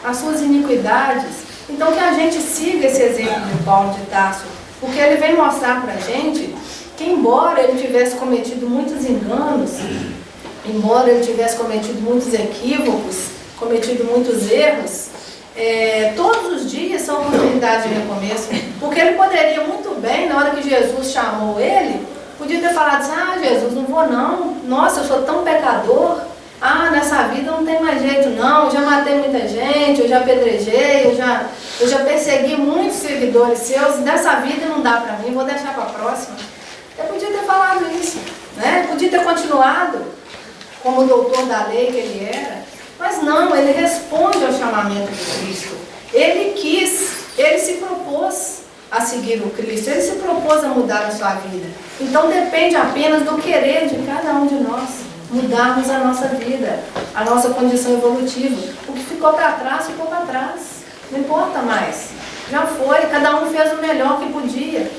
as suas iniquidades. Então que a gente siga esse exemplo de Paulo de Tarso, porque ele vem mostrar para a gente que embora ele tivesse cometido muitos enganos, embora ele tivesse cometido muitos equívocos, cometido muitos erros, todos os dias são oportunidades de recomeço, porque ele poderia muito bem, na hora que Jesus chamou ele, podia ter falado assim, ah, Jesus, não vou não, nossa, eu sou tão pecador, ah, nessa vida não tem mais jeito não, eu já matei muita gente, eu já apedrejei, eu já persegui muitos seguidores seus, dessa vida não dá pra mim, vou deixar pra próxima. Eu podia ter falado isso, né? Podia ter continuado como doutor da lei que ele era, mas não, ele responde ao chamamento de Cristo. Ele se propôs a seguir o Cristo, ele se propôs a mudar a sua vida. Então depende apenas do querer de cada um de nós, mudarmos a nossa vida, a nossa condição evolutiva. O que ficou para trás, ficou para trás. Não importa mais. Já foi, cada um fez o melhor que podia.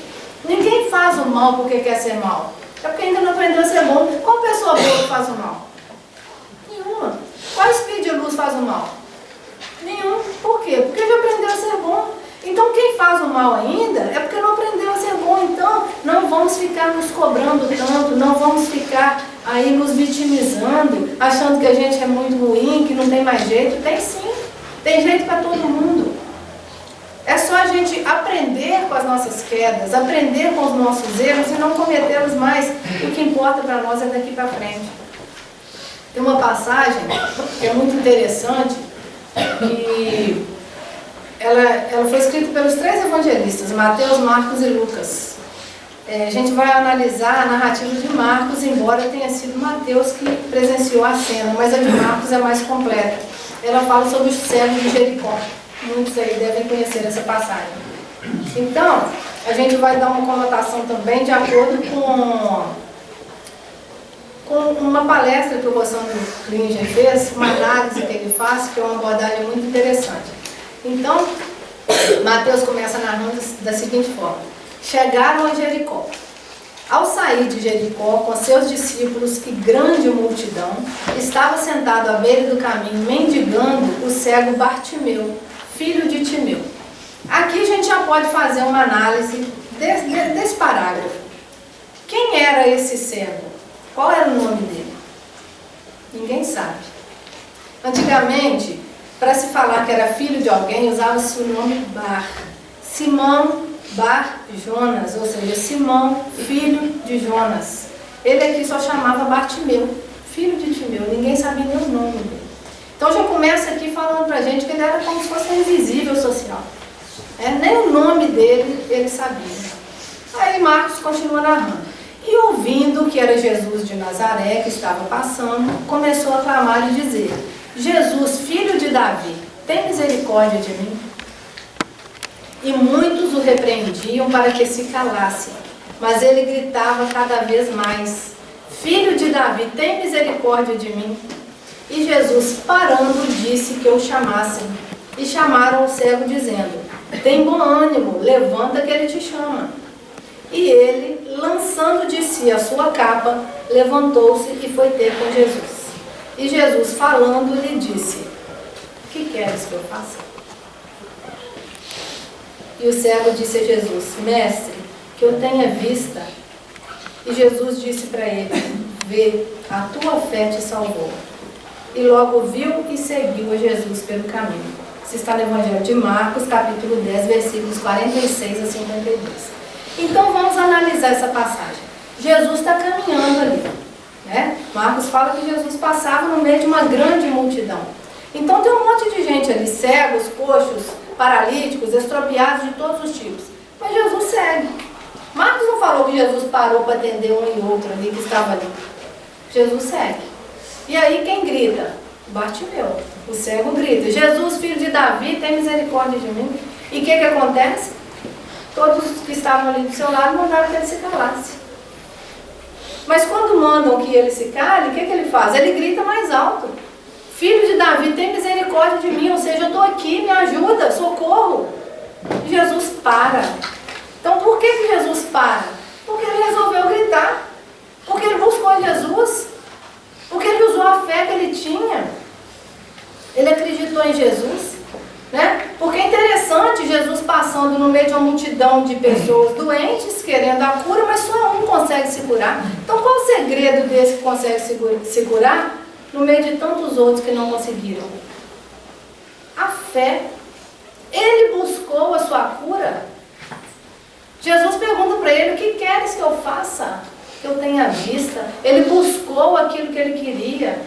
Ninguém faz o mal porque quer ser mal. É porque ainda não aprendeu a ser bom. Qual pessoa boa que faz o mal? Nenhuma. Qual espírito de luz faz o mal? Nenhum. Por quê? Porque já aprendeu a ser bom. Então quem faz o mal ainda é porque não aprendeu a ser bom. Então não vamos ficar nos cobrando tanto, não vamos ficar aí nos vitimizando, achando que a gente é muito ruim, que não tem mais jeito. Tem sim, tem jeito para todo mundo. É só a gente aprender com as nossas quedas, aprender com os nossos erros e não cometê-los mais. O que importa para nós é daqui para frente. Tem uma passagem que é muito interessante, que ela foi escrita pelos 3 evangelistas, Mateus, Marcos e Lucas. A gente vai analisar a narrativa de Marcos, embora tenha sido Mateus que presenciou a cena, mas a de Marcos é mais completa. Ela fala sobre o cego de Jericó. Muitos aí devem conhecer essa passagem. Então, a gente vai dar uma conotação também de acordo com uma palestra que o Rossandro Klinger fez, uma análise que ele faz, que é uma abordagem muito interessante. Então, Mateus começa narrando da seguinte forma: chegaram a Jericó. Ao sair de Jericó, com seus discípulos e grande multidão, estava sentado à beira do caminho, mendigando, o cego Bartimeu, filho de Timeu. Aqui a gente já pode fazer uma análise desse parágrafo. Quem era esse cego? Qual era o nome dele? Ninguém sabe. Antigamente, para se falar que era filho de alguém, usava-se o nome Bar. Simão Bar Jonas, ou seja, Simão, filho de Jonas. Ele aqui só chamava Bartimeu, filho de Timeu, ninguém sabia nem o nome dele. Então já começa aqui falando pra gente que ele era como se fosse um invisível social. Nem o nome dele ele sabia. Aí Marcos continua narrando. E ouvindo que era Jesus de Nazaré que estava passando, começou a clamar e dizer: Jesus, filho de Davi, tem misericórdia de mim? E muitos o repreendiam para que se calasse, mas ele gritava cada vez mais: Filho de Davi, tem misericórdia de mim? E Jesus, parando, disse que o chamassem. E chamaram o cego, dizendo: Tem bom ânimo, levanta que ele te chama. E ele, lançando de si a sua capa, levantou-se e foi ter com Jesus. E Jesus, falando, lhe disse: Que queres que eu faça? E o cego disse a Jesus: Mestre, que eu tenha vista. E Jesus disse para ele: Vê, a tua fé te salvou. E logo viu e seguiu a Jesus pelo caminho. Isso está no Evangelho de Marcos, capítulo 10, versículos 46 a 52. Então vamos analisar essa passagem. Jesus está caminhando ali, né? Marcos fala que Jesus passava no meio de uma grande multidão. Então tem um monte de gente ali, cegos, coxos, paralíticos, estropiados de todos os tipos. Mas Jesus segue. Marcos não falou que Jesus parou para atender um e outro ali que estava ali. Jesus segue. E aí quem grita? Bartimeu. O cego grita: Jesus, filho de Davi, tem misericórdia de mim. E o que acontece? Todos que estavam ali do seu lado mandaram que ele se calasse. Mas quando mandam que ele se cale, o que ele faz? Ele grita mais alto: Filho de Davi, tem misericórdia de mim, ou seja, eu estou aqui, me ajuda, socorro. E Jesus para. Então por que Jesus para? Porque ele resolveu gritar. Porque ele buscou Jesus. Porque ele usou a fé que ele tinha. Ele acreditou em Jesus. Né? Porque é interessante Jesus passando no meio de uma multidão de pessoas doentes, querendo a cura, mas só um consegue se curar. Então qual o segredo desse que consegue se curar no meio de tantos outros que não conseguiram? A fé. Ele buscou a sua cura. Jesus pergunta para ele: O que queres que eu faça? Que eu tenha vista. Ele buscou aquilo que ele queria.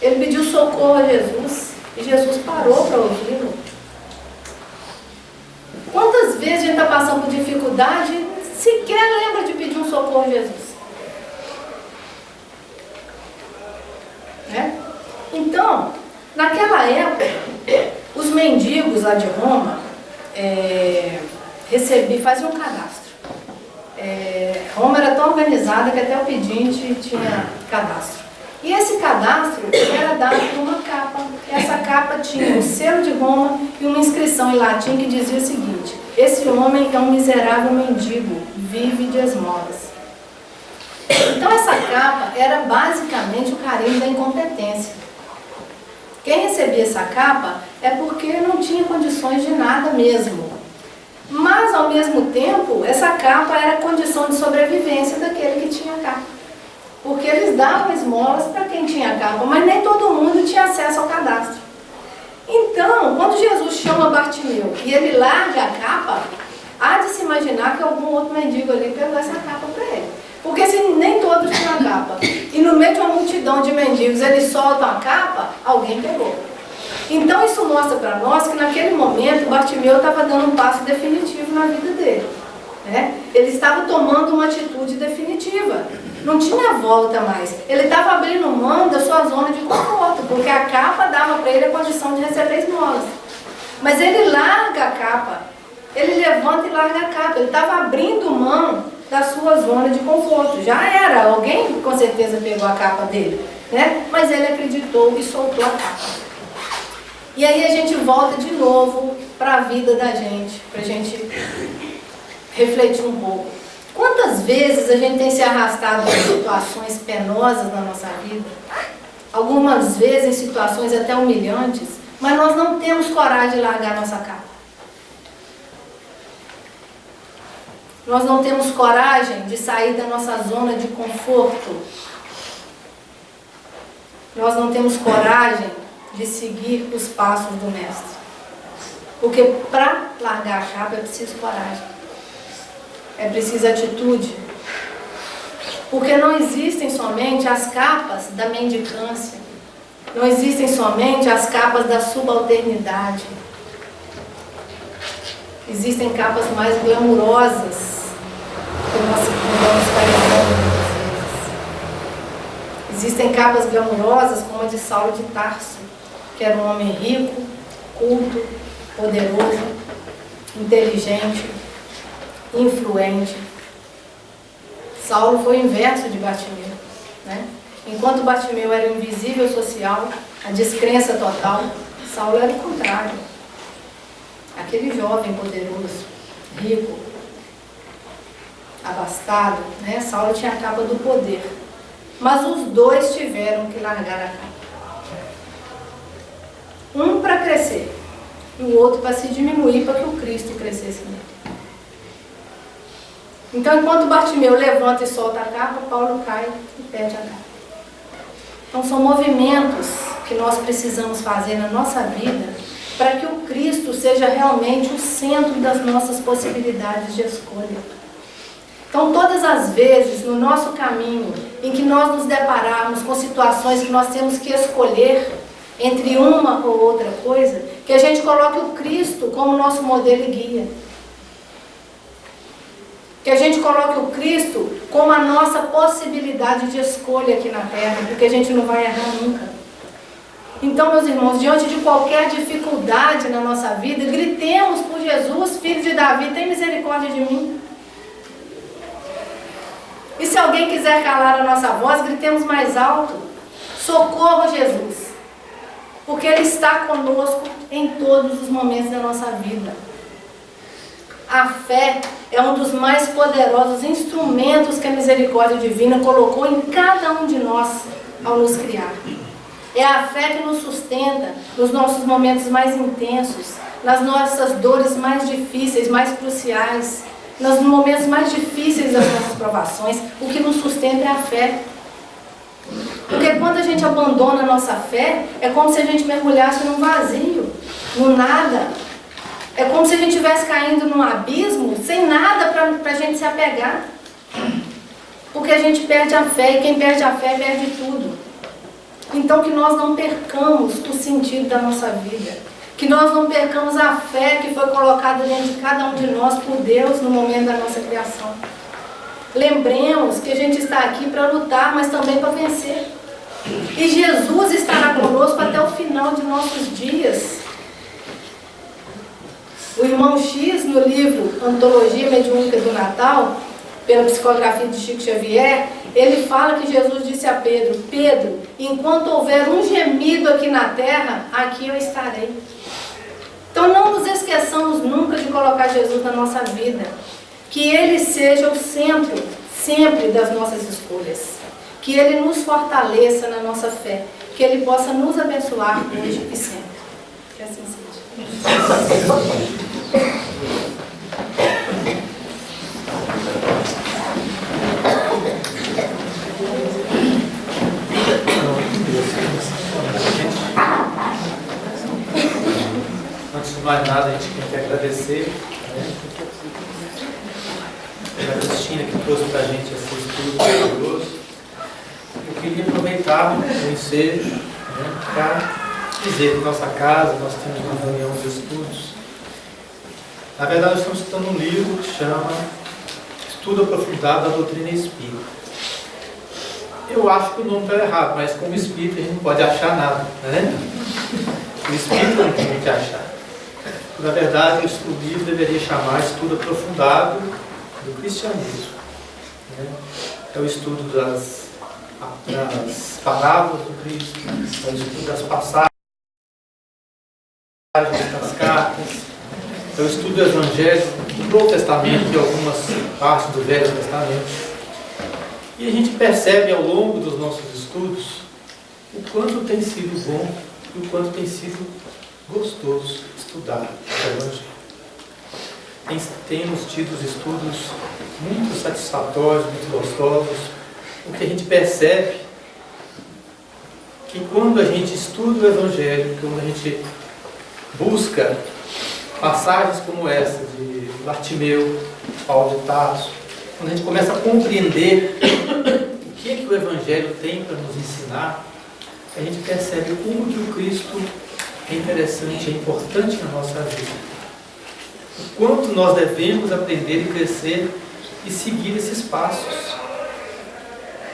Ele pediu socorro a Jesus. E Jesus parou para ouvi-lo. Quantas vezes a gente está passando por dificuldade e sequer lembra de pedir um socorro a Jesus? Né? Então, naquela época, os mendigos lá de Roma faziam um cadastro. Roma era tão organizada que até o pedinte tinha cadastro. E esse cadastro era dado por uma capa. Essa capa tinha o selo de Roma e uma inscrição em latim que dizia o seguinte: Esse homem é um miserável mendigo, vive de esmolas. Então essa capa era basicamente o carimbo da incompetência. Quem recebia essa capa é porque não tinha condições de nada mesmo. Mas ao mesmo tempo, essa capa era condição de sobrevivência daquele que tinha a capa. Porque eles davam esmolas para quem tinha capa, mas nem todo mundo tinha acesso ao cadastro. Então, quando Jesus chama Bartimeu e ele larga a capa, há de se imaginar que algum outro mendigo ali pegou essa capa para ele. Porque se nem todos tinham a capa, e no meio de uma multidão de mendigos eles soltam a capa, alguém pegou. Então isso mostra para nós que naquele momento Bartimeu estava dando um passo definitivo na vida dele, né? Ele estava tomando uma atitude definitiva, não tinha volta mais. Ele estava abrindo mão da sua zona de conforto, porque a capa dava para ele a condição de receber esmolas. Mas ele larga a capa, ele levanta e larga a capa, ele estava abrindo mão da sua zona de conforto. Já era, alguém com certeza pegou a capa dele, né? Mas ele acreditou e soltou a capa. E aí a gente volta de novo para a vida da gente, para a gente refletir um pouco. Quantas vezes a gente tem se arrastado em situações penosas na nossa vida? Algumas vezes em situações até humilhantes, mas nós não temos coragem de largar nossa capa. Nós não temos coragem de sair da nossa zona de conforto. Nós não temos coragem de seguir os passos do Mestre. Porque para largar a capa é preciso coragem. É preciso atitude. Porque não existem somente as capas da mendicância. Não existem somente as capas da subalternidade. Existem capas mais glamurosas que nós andamos carregando muitas vezes. Existem capas glamurosas como a de Saulo de Tarso, que era um homem rico, culto, poderoso, inteligente, influente. Saulo foi o inverso de Bartimeu, né? Enquanto Bartimeu era o invisível social, a descrença total, Saulo era o contrário. Aquele jovem poderoso, rico, abastado, né? Saulo tinha a capa do poder. Mas os dois tiveram que largar a capa. Um para crescer e o outro para se diminuir, para que o Cristo crescesse nele. Então, enquanto Bartimeu levanta e solta a capa, Paulo cai e perde a capa. Então, são movimentos que nós precisamos fazer na nossa vida para que o Cristo seja realmente o centro das nossas possibilidades de escolha. Então, todas as vezes no nosso caminho em que nós nos depararmos com situações que nós temos que escolher entre uma ou outra coisa, que a gente coloque o Cristo como nosso modelo e guia. Que a gente coloque o Cristo como a nossa possibilidade de escolha aqui na terra, porque a gente não vai errar nunca. Então, meus irmãos, diante de qualquer dificuldade na nossa vida, gritemos por Jesus, filho de Davi, tem misericórdia de mim. E se alguém quiser calar a nossa voz, gritemos mais alto, socorro Jesus. Porque Ele está conosco em todos os momentos da nossa vida. A fé é um dos mais poderosos instrumentos que a misericórdia divina colocou em cada um de nós ao nos criar. É a fé que nos sustenta nos nossos momentos mais intensos, nas nossas dores mais difíceis, mais cruciais, nos momentos mais difíceis das nossas provações. O que nos sustenta é a fé. Porque quando a gente abandona a nossa fé, é como se a gente mergulhasse num vazio, no nada. É como se a gente estivesse caindo num abismo, sem nada para a gente se apegar. Porque a gente perde a fé, e quem perde a fé perde tudo. Então que nós não percamos o sentido da nossa vida. Que nós não percamos a fé que foi colocada dentro de cada um de nós por Deus no momento da nossa criação. Lembremos que a gente está aqui para lutar, mas também para vencer. E Jesus estará conosco até o final de nossos dias. O irmão X, no livro Antologia Mediúnica do Natal, pela psicografia de Chico Xavier, ele fala que Jesus disse a Pedro: Pedro, enquanto houver um gemido aqui na terra, aqui eu estarei. Então não nos esqueçamos nunca de colocar Jesus na nossa vida. Que Ele seja o centro sempre das nossas escolhas. Que Ele nos fortaleça na nossa fé. Que Ele possa nos abençoar hoje e sempre. Que assim seja. Antes de mais nada, a gente tem que agradecer, né, da Cristina, que trouxe para a gente esse estudo maravilhoso. Eu queria aproveitar o ensejo, né, para dizer que nossa casa, nós temos uma reunião de estudos. Na verdade, nós estamos estudando um livro que chama Estudo Aprofundado da Doutrina Espírita. Eu acho que o nome está errado, mas como espírita a gente não pode achar nada, né? O espírito não tem que achar. Na verdade, o livro deveria chamar Estudo Aprofundado do Cristianismo, né? É o estudo das parábolas do Cristo, é o estudo das passagens, das cartas, é o estudo do Evangelho, do Novo Testamento e algumas partes do Velho Testamento. E a gente percebe ao longo dos nossos estudos o quanto tem sido bom e o quanto tem sido gostoso estudar o Evangelho. Temos tido estudos muito satisfatórios, muito gostosos. O que a gente percebe que quando a gente estuda o Evangelho, quando a gente busca passagens como essa de Bartimeu, Paulo de Tarso, quando a gente começa a compreender o que o Evangelho tem para nos ensinar, a gente percebe como que o Cristo é interessante, é importante na nossa vida. O quanto nós devemos aprender e crescer e seguir esses passos.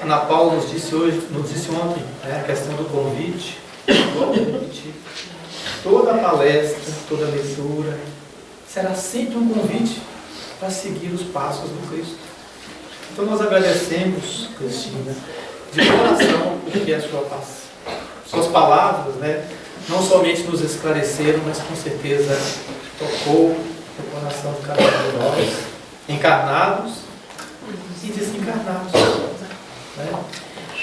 Ana Paula nos disse ontem, né, a questão do convite. Vou repetir. Toda palestra, toda leitura será sempre um convite para seguir os passos do Cristo. Então nós agradecemos, Cristina, de coração, porque as suas palavras, né, não somente nos esclareceram, mas com certeza tocou o coração de cada um de nós, encarnados e desencarnados. Né?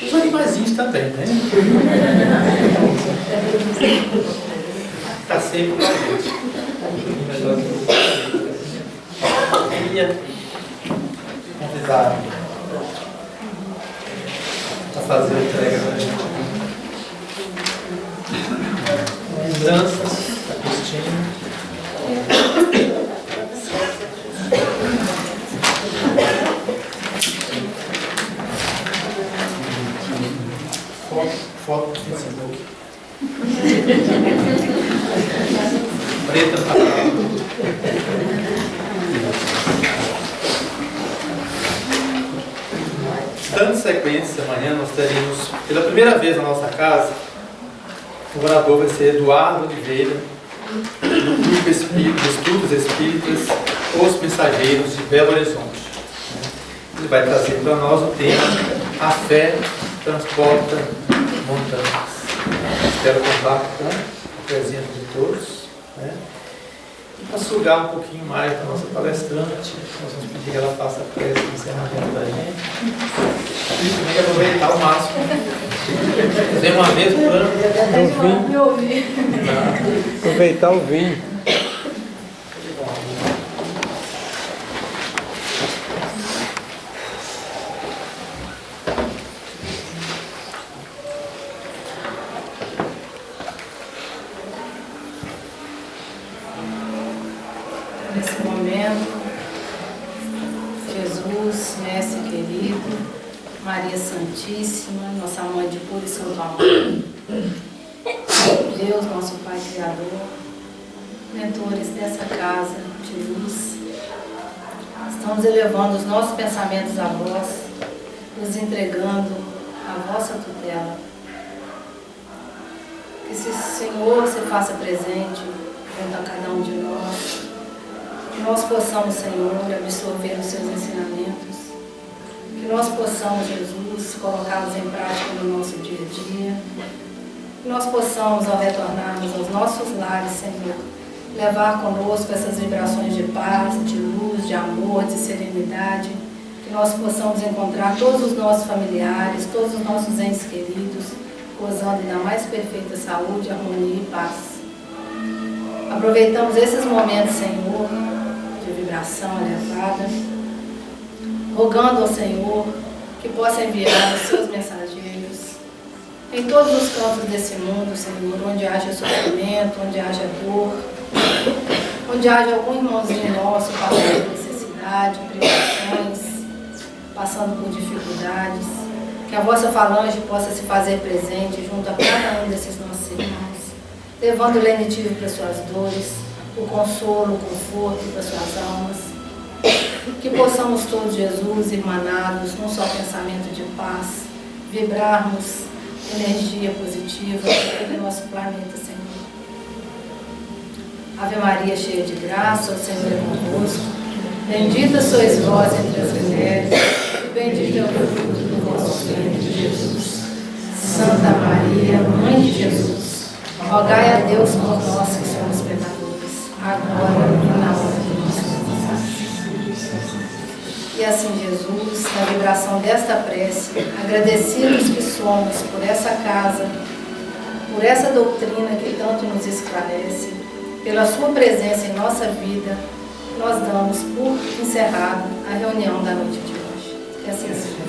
Os animaizinhos também, né? Está sempre com a gente. Eu queria convidar a fazer a entrega da gente. Lembranças da Cristina. Foto do Facebook. Preta no papel. Dando sequência, amanhã nós teremos, pela primeira vez na nossa casa, o orador vai ser Eduardo Oliveira, do Grupo Espírita, Estudos Espíritas, Os Mensageiros de Belo Horizonte. Ele vai trazer para nós o tema A Fé Transporta Montanhas. Espero contar com a presença de todos, né? E para sugar um pouquinho mais da nossa palestrante, nós vamos pedir que ela faça a prece de encerramento da gente. E também aproveitar ao máximo. Fazer uma vez por ano. Aproveitar o vinho. Nesse momento, Jesus, Mestre querido, Maria Santíssima, nossa Mãe de puro e santo amor, Deus, nosso Pai Criador, mentores dessa casa de luz, estamos elevando os nossos pensamentos a vós, nos entregando à vossa tutela. Que esse Senhor se faça presente junto a cada um de nós, que nós possamos, Senhor, absorver os seus ensinamentos, que nós possamos, Jesus, colocá-los em prática no nosso dia a dia, que nós possamos, ao retornarmos aos nossos lares, Senhor, levar conosco essas vibrações de paz, de luz, de amor, de serenidade, que nós possamos encontrar todos os nossos familiares, todos os nossos entes queridos, gozando da mais perfeita saúde, harmonia e paz. Aproveitamos esses momentos, Senhor, de vibração elevada, rogando ao Senhor que possa enviar os seus mensageiros em todos os cantos desse mundo, Senhor, onde haja sofrimento, onde haja dor, onde haja algum irmãozinho nosso passando necessidade. enfermidade, privações, passando por dificuldades. Que a vossa falange possa se fazer presente junto a cada um desses nossos irmãos, levando o lenitivo para suas dores, o consolo, o conforto para suas almas. Que possamos todos, Jesus, irmanados, num só pensamento de paz, vibrarmos energia positiva sobre o nosso planeta, Senhor. Ave Maria, cheia de graça, o Senhor é convosco. Bendita sois vós entre as mulheres, e bendito é o fruto do vosso ventre, Jesus. Santa Maria, Mãe de Jesus, rogai a Deus por nós que somos pecadores, agora e na hora de nossa morte. E assim, Jesus, na vibração desta prece, agradecidos que somos por essa casa, por essa doutrina que tanto nos esclarece, pela sua presença em nossa vida, nós damos por encerrado a reunião da noite de hoje. Que assim seja.